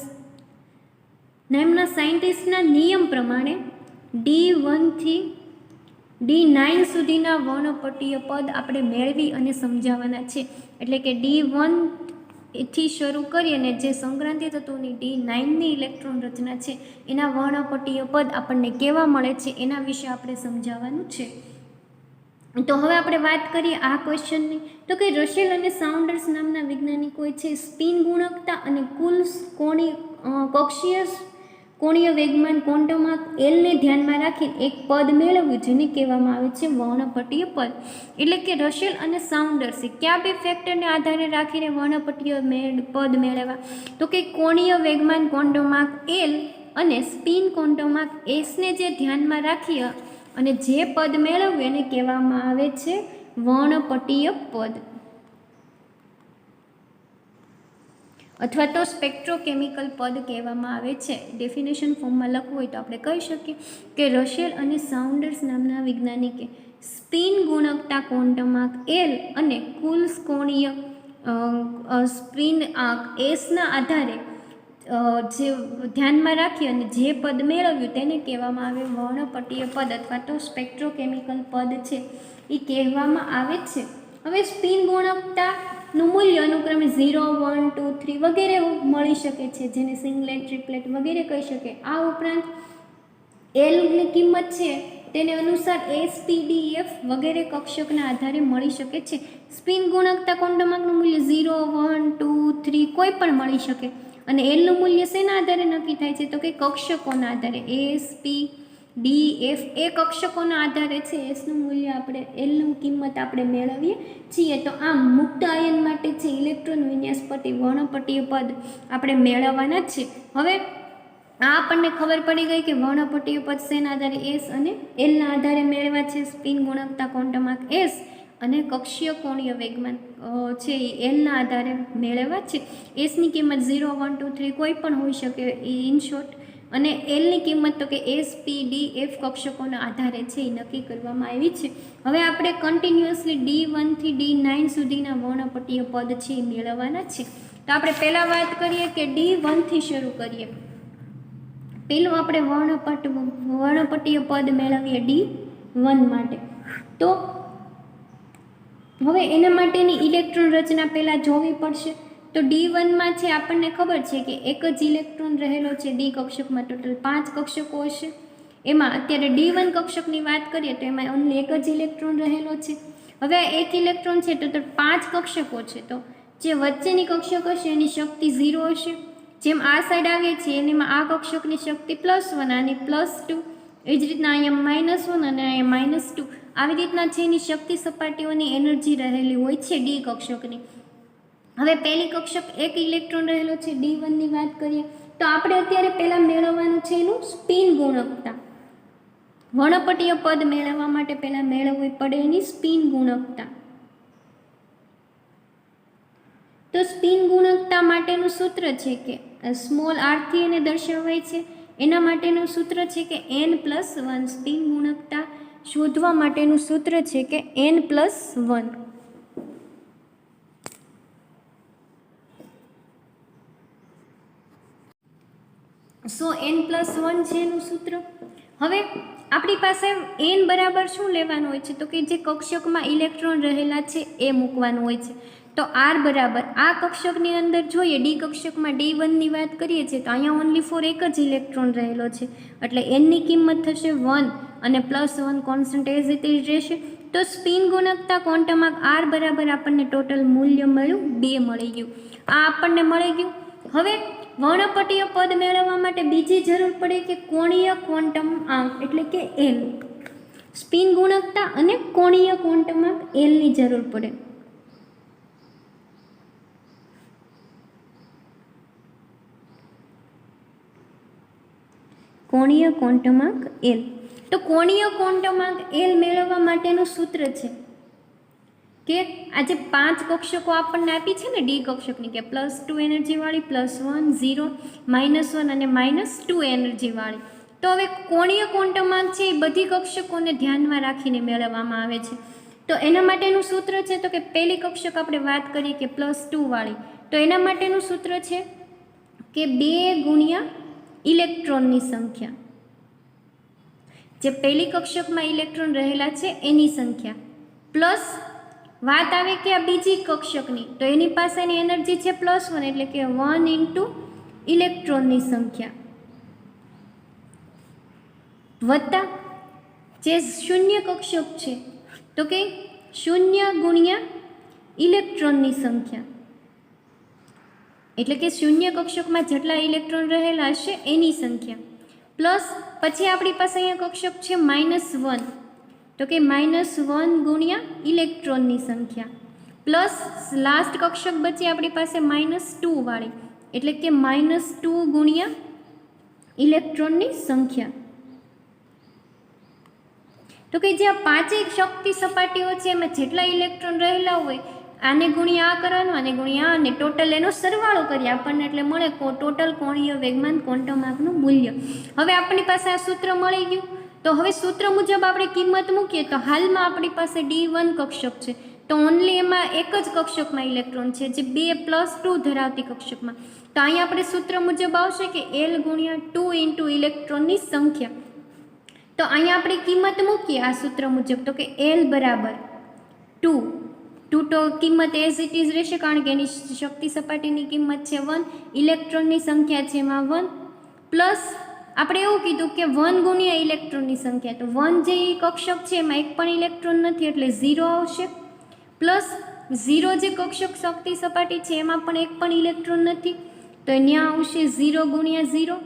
નામના સાયન્ટિસ્ટના નિયમ પ્રમાણે D1 થી D9 સુધીના વર્ણપટીય પદ આપણે મેળવી અને સમજાવવાના છે. એટલે કે D1 થી શરૂ કરી અને જે સંક્રાંતિ તત્વોની D9ની ઇલેક્ટ્રોન રચના છે એના વર્ણપટીય પદ આપણને કેવા મળે છે એના વિશે આપણે સમજાવવાનું છે. તો હવે આપણે વાત કરીએ આ ક્વેશ્ચનની. તો કે રસેલ અને સાઉન્ડર્સ નામના વૈજ્ઞાનિકોએ છે સ્પિન ગુણકતા અને કુલ કક્ષીય કોણીય વેગમાન ક્વોન્ટમ એલને ધ્યાનમાં રાખીને એક પદ મેળવ્યું જેને કહેવામાં આવે છે વર્ણપટીય પદ. એટલે કે રસેલ અને સાઉન્ડર્સે કયા બે ફેક્ટરને આધારે રાખીને વર્ણપટીય પદ મેળવ્યા? તો કે કોણીય વેગમાન ક્વોન્ટમ એલ અને સ્પિન ક્વોન્ટમ એસને જે ધ્યાનમાં રાખી અને જે પદ મેળવ્યું એને કહેવામાં આવે છે વર્ણપટીય પદ અથવા તો સ્પેક્ટ્રોકેમિકલ પદ કહેવામાં આવે છે. ડેફિનેશન ફોર્મમાં લખવું હોય તો આપણે કહી શકીએ કે રસેલ અને સાઉન્ડર્સ નામના વૈજ્ઞાનિકે સ્પિન ગુણકતા ક્વોન્ટમ એલ અને કુલ કોણીય સ્પિન એસના આધારે જે ધ્યાનમાં રાખી અને જે પદ મેળવ્યું તેને કહેવામાં આવે વર્ણપટીય પદ અથવા તો સ્પેક્ટ્રોકેમિકલ પદ છે એ કહેવામાં આવે છે. હવે સ્પિન ગુણકતાનું મૂલ્ય અનુક્રમે 0, 1, 2, 3 વગેરે મળી શકે છે, જેને સિંગલેટ, ટ્રિપલેટ વગેરે કહી શકે. આ ઉપરાંત એલની કિંમત છે તેને અનુસાર SPDF વગેરે કક્ષકના આધારે મળી શકે છે. સ્પિન ગુણકતા ક્વોન્ટમનું મૂલ્ય 0, 1, 2, 3 કોઈ પણ મળી શકે. અને એલનું મૂલ્ય શેના આધારે નક્કી થાય છે? તો કે કક્ષકોના આધારે. SPDF એ કક્ષકોના આધારે છે. એસનું મૂલ્ય આપણે એલનું કિંમત આપણે મેળવીએ છીએ. તો આમ મુક્ત આયન માટે છે ઇલેક્ટ્રોન વિન્યાસપટી વર્ણપટીય પદ આપણે મેળવવાના છે. હવે આ આપણને ખબર પડી ગઈ કે વર્ણપટીય પદ શેના આધારે એસ અને એલના આધારે મેળવ્યા છે. સ્પિન ગુણકતા ક્વોન્ટમ એસ અને કક્ષીય કોણીય વેગમાન છે એ એલના આધારે મેળવ્યા છે. એસની કિંમત 0, 1, 2, 3 કોઈ પણ હોઈ શકે ઇન શોર્ટ. અને એલની કિંમત તો કે SPDF કક્ષકોના આધારે છે એ નક્કી કરવામાં આવી છે. હવે આપણે કન્ટિન્યુઅસલી D1 થી D9 સુધીના વર્ણપટીય પદ છે એ મેળવવાના છે. તો આપણે પહેલાં વાત કરીએ કે D1 થી શરૂ કરીએ. પેલું આપણે વર્ણપટીય પદ મેળવીએ D1 માટે. તો હવે એના માટેની ઇલેક્ટ્રોન રચના પહેલાં જોવી પડશે. તો D1માં છે આપણને ખબર છે કે એક જ ઇલેક્ટ્રોન રહેલો છે. ડી કક્ષકમાં ટોટલ 5 કક્ષકો હશે. એમાં અત્યારે D1 કક્ષકની વાત કરીએ તો એમાં ઓનલી એક જ ઇલેક્ટ્રોન રહેલો છે. હવે આ એક ઇલેક્ટ્રોન છે તો 5 કક્ષકો છે, તો જે વચ્ચેની કક્ષક હશે એની શક્તિ 0 હશે. જેમ આ સાઈડ આવીએ છીએ એમાં આ કક્ષકની શક્તિ +1, આની +2, એ જ રીતના અહીંયા -1 અને અહીંયા -2. આવી રીતના છે એની શક્તિ સપાટીઓની એનર્જી રહેલી હોય છે ડી કક્ષકની. હવે પહેલી કક્ષક એક ઇલેક્ટ્રોન રહેલો છે D1ની વાત કરીએ તો આપણે અત્યારે પહેલાં મેળવવાનું છે એનું સ્પિન ગુણકતા. વર્ણપટીય પદ મેળવવા માટે પહેલાં મેળવવી પડે એની સ્પિન ગુણકતા. તો સ્પિન ગુણકતા માટેનું સૂત્ર છે કે સ્મોલ r થી એને દર્શાવાય છે. એના માટેનું સૂત્ર છે કે n+1. સ્પિન ગુણકતા શોધવા માટેનું સૂત્ર છે કે n+1. n+1 છે એનું સૂત્ર. હવે આપણી પાસે n બરાબર શું લેવાનું હોય છે? તો કે જે કક્ષકમાં ઇલેક્ટ્રોન રહેલા છે એ મૂકવાનું હોય છે. તો આર બરાબર આ કક્ષકની અંદર જોઈએ ડી કક્ષકમાં D1ની વાત કરીએ છીએ તો અહીંયા ઓનલી ફોર એક જ ઇલેક્ટ્રોન રહેલો છે, એટલે એનની કિંમત થશે 1 અને +1 કોન્સ્ટન્ટ એઝ ઇટ ઇઝ રહેશે. તો સ્પિન ગુણકતા ક્વોન્ટમ આર બરાબર આપણને ટોટલ મૂલ્ય મળ્યું 2 મળી ગયું. આ આપણને મળી ગયું. હવે વર્ણપટીય પદ મેળવવા માટે બીજી જરૂર પડે કે કોણીય ક્વોન્ટમ આંક એટલે કે એલ. સ્પિન ગુણકતા અને કોણીય ક્વોન્ટમ આંક એલની જરૂર પડે. કોણીય ક્વોન્ટમાંક એલ. તો કોણીય ક્વોન્ટમાંક એલ મેળવવા માટેનું સૂત્ર છે કે આ જે 5 કક્ષકો આપણને આપી છે ને ડી કક્ષકની કે +2 એનર્જીવાળી, +1, 0, -1 અને -2 એનર્જીવાળી. તો હવે કોણીય ક્વોન્ટમાંક છે એ બધી કક્ષકોને ધ્યાનમાં રાખીને મેળવવામાં આવે છે. તો એના માટેનું સૂત્ર છે તો કે પહેલી કક્ષક આપણે વાત કરીએ કે +2 વાળી, તો એના માટેનું સૂત્ર છે કે 2 ગુણ્યા ઇલેક્ટ્રોનની સંખ્યા, જે પહેલી કક્ષકમાં ઇલેક્ટ્રોન રહેલા છે એની સંખ્યા, પ્લસ વાત આવે કે આ બીજી કક્ષકની તો એની પાસેની એનર્જી છે +1 એટલે કે 1 * ઇલેક્ટ્રોનની સંખ્યા, વત્તા જે શૂન્ય કક્ષક છે તો કે 0 ગુણ્યા ઇલેક્ટ્રોનની સંખ્યા, એટલે કે શૂન્ય કક્ષકમાં જેટલા ઇલેક્ટ્રોન રહેલા હશે એની સંખ્યા, પ્લસ પછી આપણી પાસે અહીંયા કક્ષક છે -1 તો કે -1 ગુણ્યા ઇલેક્ટ્રોનની સંખ્યા, પ્લસ લાસ્ટ કક્ષક બચી આપણી પાસે -2 વાળી એટલે કે -2 ગુણ્યા ઇલેક્ટ્રોનની સંખ્યા. તો કે જે આ 5 શક્તિ સપાટીઓ છે એમાં જેટલા ઇલેક્ટ્રોન રહેલા હોય આને ગુણ્યા આ કરવાનું, આને ગુણ્યા અને ટોટલ એનો સરવાળો કરીએ આપણને એટલે મળે ટોટલ કોણીય વેગમાન ક્વોન્ટમ આંકનું મૂલ્ય. હવે આપણી પાસે આ સૂત્ર મળી ગયું. તો હવે સૂત્ર મુજબ આપણે કિંમત મૂકીએ તો હાલમાં આપણી પાસે D1 કક્ષક છે તો ઓનલી એમાં એક જ કક્ષકમાં ઇલેક્ટ્રોન છે જે 2 + 2 ધરાવતી કક્ષકમાં. તો અહીંયા આપણે સૂત્ર મુજબ આવશે કે L ગુણ્યા 2 * ઇલેક્ટ્રોનની સંખ્યા. તો અહીંયા આપણે કિંમત મૂકીએ આ સૂત્ર મુજબ તો કે L બરાબર 2 તો કિંમત એઝ ઇટ ઇઝ રહેશે કારણ કે એની શક્તિ સપાટીની કિંમત છે 1, ઇલેક્ટ્રોનની સંખ્યા છે એમાં 1, પ્લસ આપણે એવું કીધું કે 1 ગુણ્યા ઇલેક્ટ્રોનની સંખ્યા, તો 1 જે કક્ષક છે એમાં એક પણ ઇલેક્ટ્રોન નથી એટલે 0 આવશે, પ્લસ 0 જે કક્ષક શક્તિ સપાટી છે એમાં પણ એક પણ ઇલેક્ટ્રોન નથી તો અહીંયા આવશે 0 ગુણ્યા 0,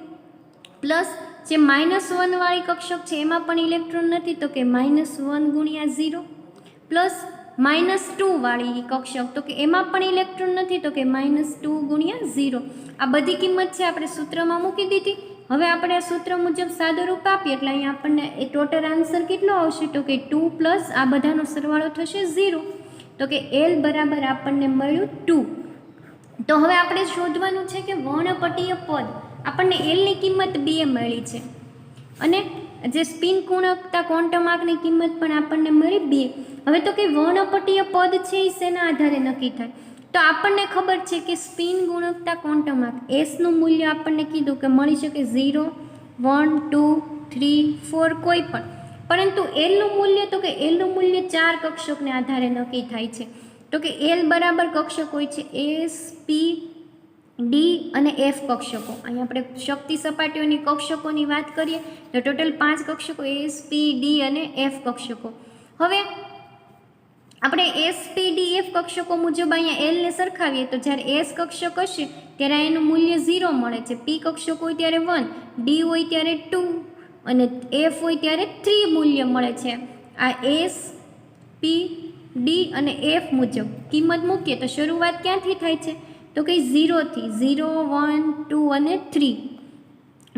પ્લસ જે -1 વાળી કક્ષક છે એમાં પણ ઇલેક્ટ્રોન નથી તો કે -1 ગુણ્યા 0, પ્લસ -2 વાળી કક્ષક તો કે એમાં પણ ઇલેક્ટ્રોન નથી તો કે -2 ગુણ્યા 0. આ બધી કિંમત છે આપણે સૂત્રમાં મૂકી દીધી. હવે આપણે આ સૂત્ર મુજબ સાદો રૂપ આપીએ એટલે અહીંયા આપણને એ ટોટલ આન્સર કેટલો આવશે તો કે 2 પ્લસ આ બધાનો સરવાળો થશે 0 તો કે L બરાબર આપણને મળ્યું 2. તો હવે આપણે શોધવાનું છે કે વર્ણપટીય પદ આપણને Lની કિંમત 2 મળી છે અને જે સ્પિન ગુણકતા ક્વોન્ટમ આંકની કિંમત પણ આપણને મળી 2. હવે તો કે વર્ણપટીય પદ છે એ શેના આધારે નક્કી થાય તો આપણને ખબર છે કે સ્પિન ગુણકતા ક્વોન્ટમ આંક એસનું મૂલ્ય આપણને કીધું કે મળી શકે 0, 1, 2, 3, 4 કોઈ પણ, પરંતુ એલનું મૂલ્ય તો કે એલનું મૂલ્ય 4 કક્ષકને આધારે નક્કી થાય છે. તો કે એલ બરાબર કક્ષક હોય છે એસ, પી, ડી અને એફ કક્ષકો. અહીં આપણે શક્તિ સપાટીઓની કક્ષકોની વાત કરીએ તો ટોટલ 5 કક્ષકો એસ, પી, ડી અને એફ કક્ષકો. હવે આપણે એસ, પી, ડી, એફ કક્ષકો મુજબ અહીંયા એલને સરખાવીએ તો જ્યારે એસ કક્ષક હશે ત્યારે એનું મૂલ્ય 0 મળે છે, પી કક્ષક હોય ત્યારે 1, ડી હોય ત્યારે 2 અને એફ હોય ત્યારે 3 મૂલ્ય મળે છે. આ એસ, પી, ડી અને એફ મુજબ કિંમત મૂકીએ તો શરૂઆત ક્યાંથી થાય છે તો કે 0 થી 0, 1, 2 અને 3.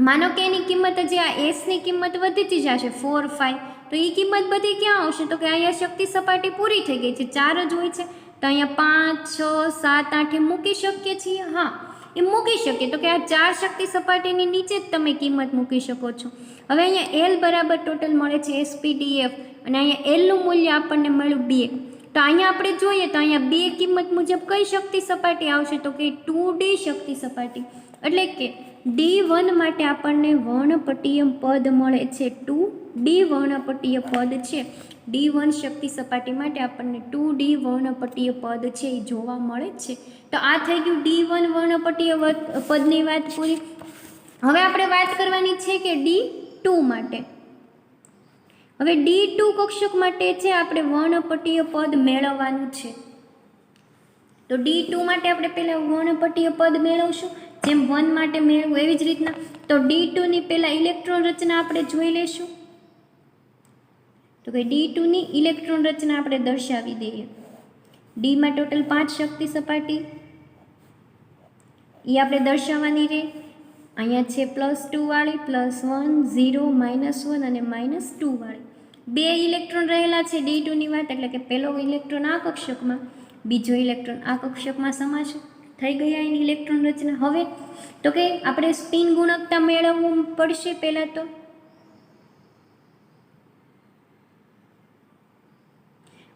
માનો કે એની કિંમત હજી આ એસની કિંમત વધતી જશે 4, 5 તો એ કિંમત બધી ક્યાં આવશે તો કે અહીંયા શક્તિ સપાટી પૂરી થઈ ગઈ છે, 4 જ હોય છે તો અહીંયા 5, 6, 7, 8 એમ મૂકી શકીએ છીએ. હા એ મૂકી શકીએ તો કે આ 4 શક્તિ સપાટીની નીચે જ તમે કિંમત મૂકી શકો છો. હવે અહીંયા એલ બરાબર ટોટલ મળે છે એસપીડીએફ અને અહીંયા એલનું મૂલ્ય આપણને મળ્યું 2. તો અહીંયા આપણે જોઈએ તો અહીંયા 2 કિંમત મુજબ કઈ શક્તિ સપાટી આવશે તો કે 2D શક્તિ સપાટી, એટલે કે D1 માટે આપણને વર્ણપટીય પદ મળે છે 2D. 2D વર્ણપટીય પદ છે. D1 શક્તિ સપાટી માટે આપણને 2D વર્ણપટીય પદ છે એ જોવા મળે છે. તો આ થઈ ગયું D1 વર્ણપટીય પદની વાત પૂરી. હવે આપણે વાત કરવાની છે કે D2 માટે. હવે D2 કક્ષક માટે છે આપણે વર્ણપટીય પદ મેળવવાનું છે. તો D2 માટે આપણે પહેલા વર્ણપટીય પદ મેળવશું, જેમ 1 માટે મેળવું એવી જ રીતના. તો D2 ની પહેલા ઇલેક્ટ્રોન રચના આપણે જોઈ લેશું. તો કે D2 ની ઇલેક્ટ્રોન રચના આપણે દર્શાવી દઈએ. D માં ટોટલ 5 શક્તિ સપાટી એ આપણે દર્શાવવાની રહે. અહીંયા છે +2 વાળી, +1, 0, -1 અને -2 વાળી. 2 ઇલેક્ટ્રોન રહેલા છે D2 ની વાત, એટલે કે પહેલો ઇલેક્ટ્રોન આ કક્ષકમાં, બીજો ઇલેક્ટ્રોન આ કક્ષકમાં સમાશે. થઈ ગયા એની ઇલેક્ટ્રોન રચના. હવે તો કે આપણે સ્પિન ગુણકતા મેળવવું પડશે પહેલાં. તો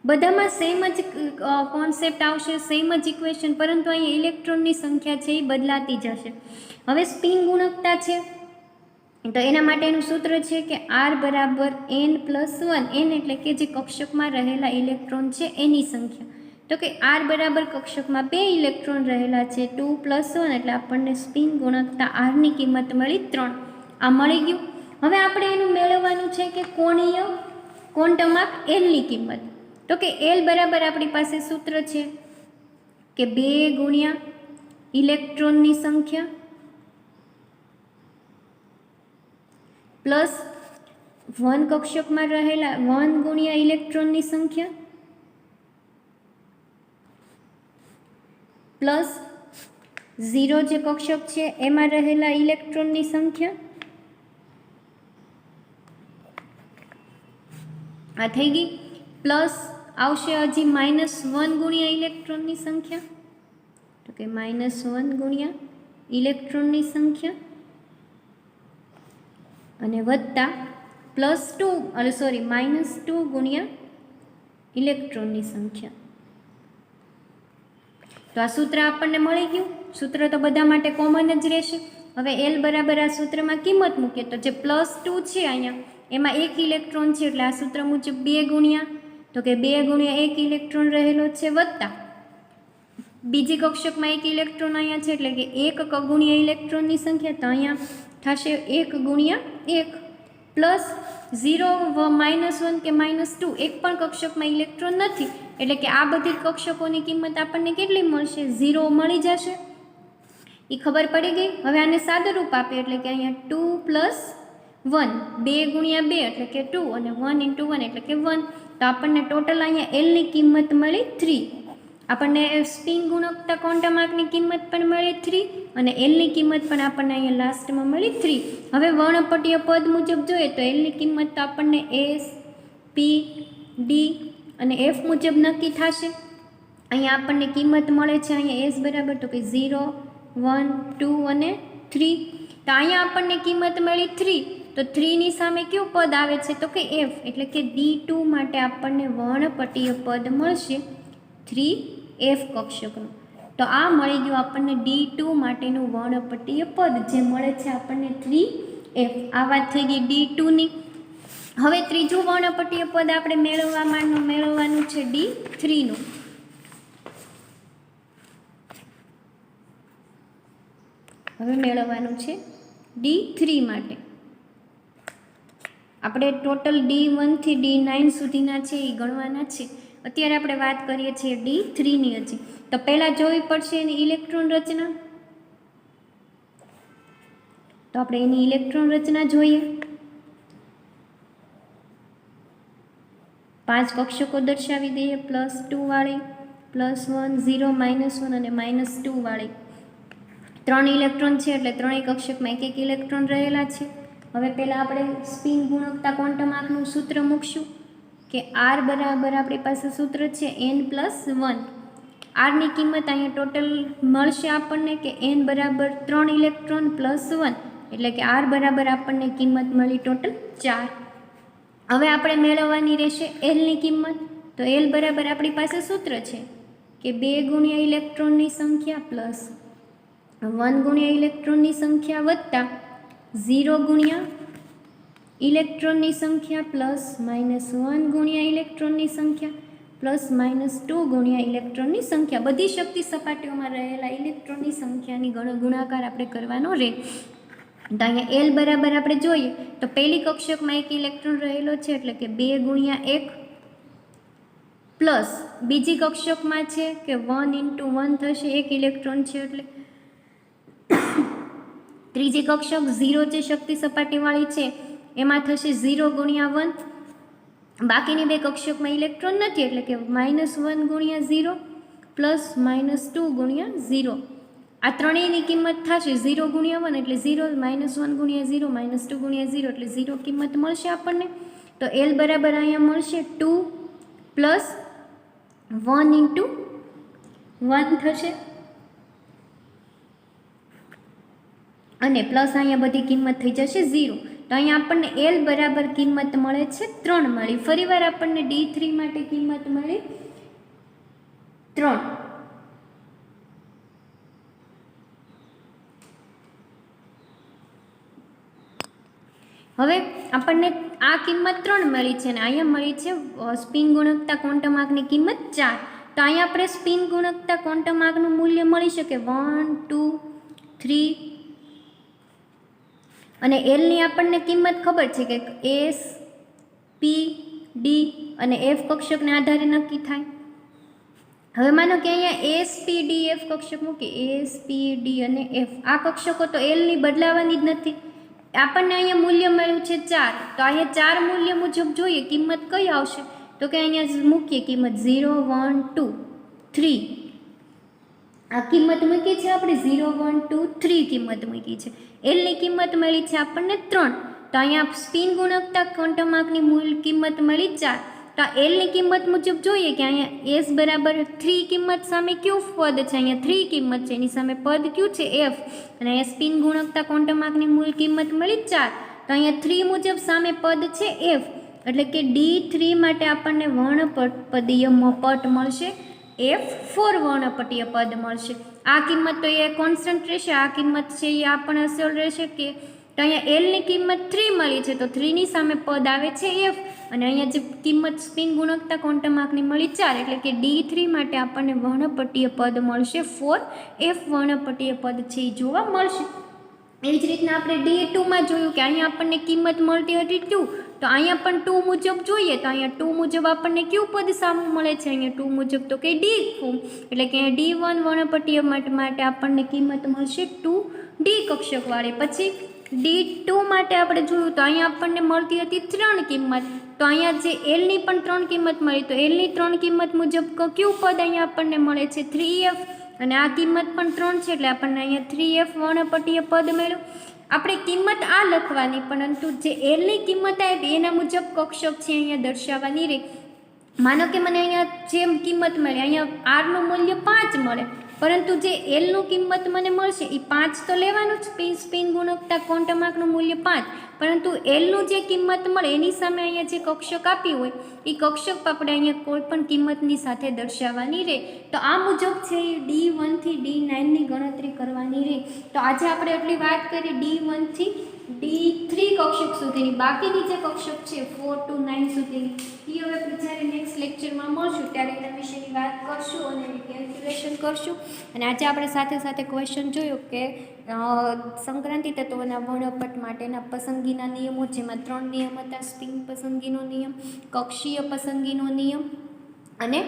બધામાં સેમ જ કોન્સેપ્ટ આવશે, સેમ જ ઇક્વેશન, પરંતુ અહીંયા ઇલેક્ટ્રોનની સંખ્યા છે એ બદલાતી જશે. હવે સ્પિન ગુણકતા છે તો એના માટેનું સૂત્ર છે કે R બરાબર n+1. n એટલે કે જે કક્ષકમાં રહેલા ઇલેક્ટ્રોન છે એની સંખ્યા. તો કે R બરાબર કક્ષકમાં 2 ઇલેક્ટ્રોન રહેલા છે, 2 + 1, એટલે આપણને સ્પિન ગુણકતા R ની કિંમત મળી 3. આ મળી ગયું. હવે આપણે એનું મેળવવાનું છે કે કોણીય ક્વોન્ટમ આંક L ની કિંમત. તો કે L બરાબર આપણી પાસે સૂત્ર છે કે 2 ગુણ્યા ઇલેક્ટ્રોનની સંખ્યા પ્લસ 1 કક્ષકમાં રહેલા 1 ગુણ્યા ઇલેક્ટ્રોનની સંખ્યા પ્લસ 0 જે કક્ષક છે એમાં રહેલા ઇલેક્ટ્રોનની સંખ્યા. આ થઈ ગઈ. પ્લસ આવશે હજી -1 ગુણ્યા ઇલેક્ટ્રોનની સંખ્યા. તો કે -1 ગુણ્યા ઇલેક્ટ્રોનની સંખ્યા અને વત્તા -2 ગુણ્યા ઇલેક્ટ્રોનની સંખ્યા. તો આ સૂત્ર આપણને મળી ગયું. સૂત્ર તો બધા માટે કોમન જ રહેશે. હવે L બરાબર આ સૂત્રમાં કિંમત મૂકીએ તો જે +2 છે અહીંયા એમાં 1 ઇલેક્ટ્રોન છે, એટલે આ સૂત્ર મુજબ 2 ગુણ્યા, તો કે 2 ગુણ્યા 1 ઇલેક્ટ્રોન રહેલો છે, વત્તા બીજી કક્ષકમાં 1 ઇલેક્ટ્રોન અહીંયા છે, એટલે કે 1 ગુણ્યા ઇલેક્ટ્રોનની સંખ્યા, તો અહીંયા થશે 1 ગુણ્યા 1 પ્લસ 0 -1 કે -2, એક પણ કક્ષકમાં ઇલેક્ટ્રોન નથી, એટલે કે આ બધી કક્ષકોની કિંમત આપણને કેટલી મળશે? 0 મળી જશે. એ ખબર પડી ગઈ. હવે આને સાદું રૂપ આપે એટલે કે અહીંયા 2 + 1, 2 ગુણ્યા 2 એટલે કે 2 અને 1 × 1 એટલે કે 1. તો આપણને ટોટલ અહીંયા L ની કિંમત મળી 3. આપણને સ્પિન ગુણકતા ક્વોન્ટમ આંકની કિંમત પણ મળી 3 અને L ની કિંમત પણ આપણને અહીંયા લાસ્ટમાં મળી 3. હવે વર્ણપટીય પદ મુજબ જોઈએ તો L ની કિંમત તો આપણને S, P, D અને F મુજબ નક્કી થશે. અહીંયા આપણને કિંમત મળે છે અહીંયા S બરાબર તો કે 0, 1, 2 અને 3. તો અહીંયા આપણને કિંમત મળી 3. તો 3 ની સામે કયું પદ આવે છે? તો કે F, એટલે કે D2 માટે આપણને વર્ણપટીય પદ મળશે 3F કક્ષકનું. તો આ મળી ગયું આપણને D2 માટેનું વર્ણપટીય પદ, જે મળે છે આપણને 3F. આ વાત થઈ ગઈ D2 ની. હવે ત્રીજું વર્ણપટીય પદ આપણે મેળવવાનું છે D3 નું. હવે મેળવવાનું છે D3 માટે. આપણે ટોટલ D1 થી D9 સુધીના છે એ ગણવાના છે. અત્યારે આપણે વાત કરીએ છીએ D3 ની હજી. તો પહેલાં જોવી પડશે એની ઇલેક્ટ્રોન રચના. તો આપણે એની ઇલેક્ટ્રોન રચના જોઈએ. 5 કક્ષકો દર્શાવી દઈએ, +2 વાળી, +1, 0, -1 અને -2 વાળી. 3 ઇલેક્ટ્રોન છે એટલે ત્રણેય કક્ષકમાં 1 ઇલેક્ટ્રોન રહેલા છે. હવે પહેલાં આપણે સ્પિન ગુણકતા ક્વોન્ટમ આંકનું સૂત્ર મૂકશું કે R બરાબર આપણી પાસે સૂત્ર છે n+1. R ની કિંમત અહીંયા ટોટલ મળશે આપણને કે n બરાબર 3 ઇલેક્ટ્રોન +1, એટલે કે R બરાબર આપણને કિંમત મળી ટોટલ 4. હવે આપણે મેળવવાની રહેશે L ની કિંમત. તો L બરાબર આપણી પાસે સૂત્ર છે કે 2 ગુણ્યા ઇલેક્ટ્રોનની સંખ્યા પ્લસ 1 ગુણ્યા ઇલેક્ટ્રોનની સંખ્યા વત્તા 0 ગુણ્યા ઇલેક્ટ્રોનની સંખ્યા પ્લસ માઇનસ 1 ગુણ્યા ઇલેક્ટ્રોનની સંખ્યા પ્લસ માઇનસ 2 ગુણ્યા ઇલેક્ટ્રોનની સંખ્યા. બધી શક્તિ સપાટીઓમાં રહેલા ઇલેક્ટ્રોનની સંખ્યાની ગુણાકાર આપણે કરવાનો રહે. તો અહીંયા એલ બરાબર આપણે જોઈએ તો પહેલી કક્ષકમાં એક ઇલેક્ટ્રોન રહેલો છે એટલે કે 2 ગુણ્યા 1 પ્લસ બીજી કક્ષકમાં છે કે 1 × 1 થશે, એક ઇલેક્ટ્રોન છે એટલે ત્રીજી કક્ષક 0 જે શક્તિ સપાટીવાળી છે એમાં થશે 0 ગુણ્યા 1. બાકીની બે કક્ષકમાં ઇલેક્ટ્રોન નથી એટલે કે -1 ગુણ્યા 0 પ્લસ -2 ગુણ્યા 0. આ ત્રણેયની કિંમત થશે 0 ગુણ્યા 1 એટલે 0, -1 ગુણ્યા 0, -2 ગુણ્યા 0 એટલે 0 કિંમત મળશે આપણને. તો એલ બરાબર અહીંયા મળશે 2 પ્લસ 1 × 1 થશે અને પ્લસ અહીંયા બધી કિંમત થઈ જશે 0. તો અહીંયા આપણને એલ બરાબર કિંમત મળે છે 3 મળી. ફરીવાર આપણને D3 માટે કિંમત મળી 3. હવે આપણને આ કિંમત 3 મળી છે અને અહીંયા મળી છે સ્પિન ગુણકતા ક્વોન્ટમ આંકની કિંમત 4. તો અહીંયા આપણે સ્પિન ગુણકતા ક્વોન્ટમ આંકનું મૂલ્ય મળી શકે 1, 2, 3 અને એલની આપણને કિંમત ખબર છે કે એસ, પી, ડી અને એફ કક્ષકને આધારે નક્કી થાય. હવે માનો કે અહીંયા એસ, પી, ડી, એફ કક્ષક મૂકી, એસ, પી, ડી અને એફ આ કક્ષકો તો એલની બદલાવાની જ નથી. આપણને અહીંયા મૂલ્ય મળ્યું છે 4. તો અહીંયા 4 મૂલ્ય મુજબ જોઈએ કિંમત કઈ આવશે તો કે અહીંયા મૂકીએ કિંમત 0, 1, 2, 3. આ કિંમત મૂકી છે આપણે 0, 1, 2, 3 કિંમત મૂકી છે. એલની કિંમત મળી છે આપણને 3. તો અહીંયા સ્પિન ગુણકતા ક્વોન્ટમ આંકની મૂળ કિંમત મળી 4. તો એલની કિંમત મુજબ જોઈએ કે અહીંયા એસ બરાબર 3 કિંમત સામે કયું પદ છે, અહીંયા 3 કિંમત છે, એની સામે પદ કયું છે એફ અને અહીંયા સ્પિન ગુણકતા ક્વોન્ટમ આંકની મૂળ કિંમત મળી 4. તો અહીંયા 3 મુજબ સામે પદ છે એફ એટલે કે D3 માટે આપણને વર્ણપદીય પદ મળશે F4 વર્ણપટીય પદ મળશે. આ કિંમત તો એ કોન્સ્ટન્ટ રહેશે, આ કિંમત છે એ આપણને અસર રહેશે કે તો અહીંયા એલની કિંમત 3 મળી છે તો 3ની સામે પદ આવે છે એફ અને અહીંયા જે કિંમત સ્પિન ગુણકતા ક્વોન્ટમ આંકની મળી 4 એટલે કે D3 માટે આપણને વર્ણપટીય પદ મળશે 4F વર્ણપટીય પદ છે એ જોવા મળશે. એવી જ રીતના આપણે D2માં જોયું કે અહીંયા આપણને કિંમત મળતી હતી 2 તો અહીંયા પણ 2 મુજબ જોઈએ તો અહીંયા 2 મુજબ આપણને કયું પદ સામું મળે છે, અહીંયા 2 મુજબ તો કે D2 એટલે કે D1 વર્ણપટીય માટે આપણને કિંમત મળશે 2D કક્ષકવાળી. પછી D2 માટે આપણે જોયું તો અહીંયા આપણને મળતી હતી 3 કિંમત તો અહીંયા જે એલની પણ 3 કિંમત મળી તો એલની 3 કિંમત મુજબ કયું પદ અહીંયા આપણને મળે છે 3F અને આ કિંમત પણ 3 છે એટલે આપણને અહીંયા 3F વર્ણપટીય પદ મળ્યું. આપણે કિંમત આ લખવાની પરંતુ જે એલની કિંમત આવી એના મુજબ કક્ષક છે અહીંયા દર્શાવવાની રહે. માનો કે મને અહીંયા જેમ કિંમત મળે અહીંયા આરનું મૂલ્ય 5 મળે પરંતુ જે એલનું કિંમત મને મળશે એ 5 તો લેવાનું જ, સ્પિન ગુણકતા ક્વોન્ટમ આંકનું મૂલ્ય 5 પરંતુ એલનું જે કિંમત મળે એની સામે અહીંયા જે કક્ષક આપ્યું હોય એ કક્ષક આપણે અહીંયા કોઈ પણ કિંમતની સાથે દર્શાવવાની રહે. તો આ મુજબ છે એ D1 થી D9ની ગણતરી કરવાની રહે. તો આજે આપણે એટલી વાત કરી D1 થી D3 કક્ષક સુધીની. બાકીની જે કક્ષક છે 4 to 9 સુધીની એ હવે આપણે જ્યારે નેક્સ્ટ લેક્ચરમાં મળશું ત્યારે એના વિશેની વાત કરશું અને કેલ્ક્યુલેશન કરશું. અને આજે આપણે સાથે સાથે ક્વેશ્ચન જોયો કે સંક્રાંતિ તત્વોના વર્ણપટ માટેના પસંદગીના નિયમો જેમાં 3 નિયમ હતા, સ્પિન પસંદગીનો નિયમ, કક્ષીય પસંદગીનો નિયમ અને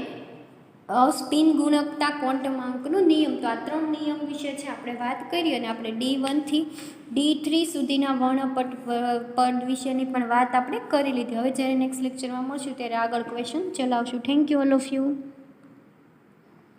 સ્પિન ગુણકતા ક્વોન્ટમ આંકનો નિયમ. તો આ 3 નિયમ વિશે છે આપણે વાત કરી અને આપણે D1 થી D3 સુધીના વર્ણપટ પદ વિશેની પણ વાત આપણે કરી લીધી. હવે જ્યારે નેક્સ્ટ લેક્ચરમાં મળશું ત્યારે આગળ ક્વેશ્ચન ચલાવશું. Thank you all of you.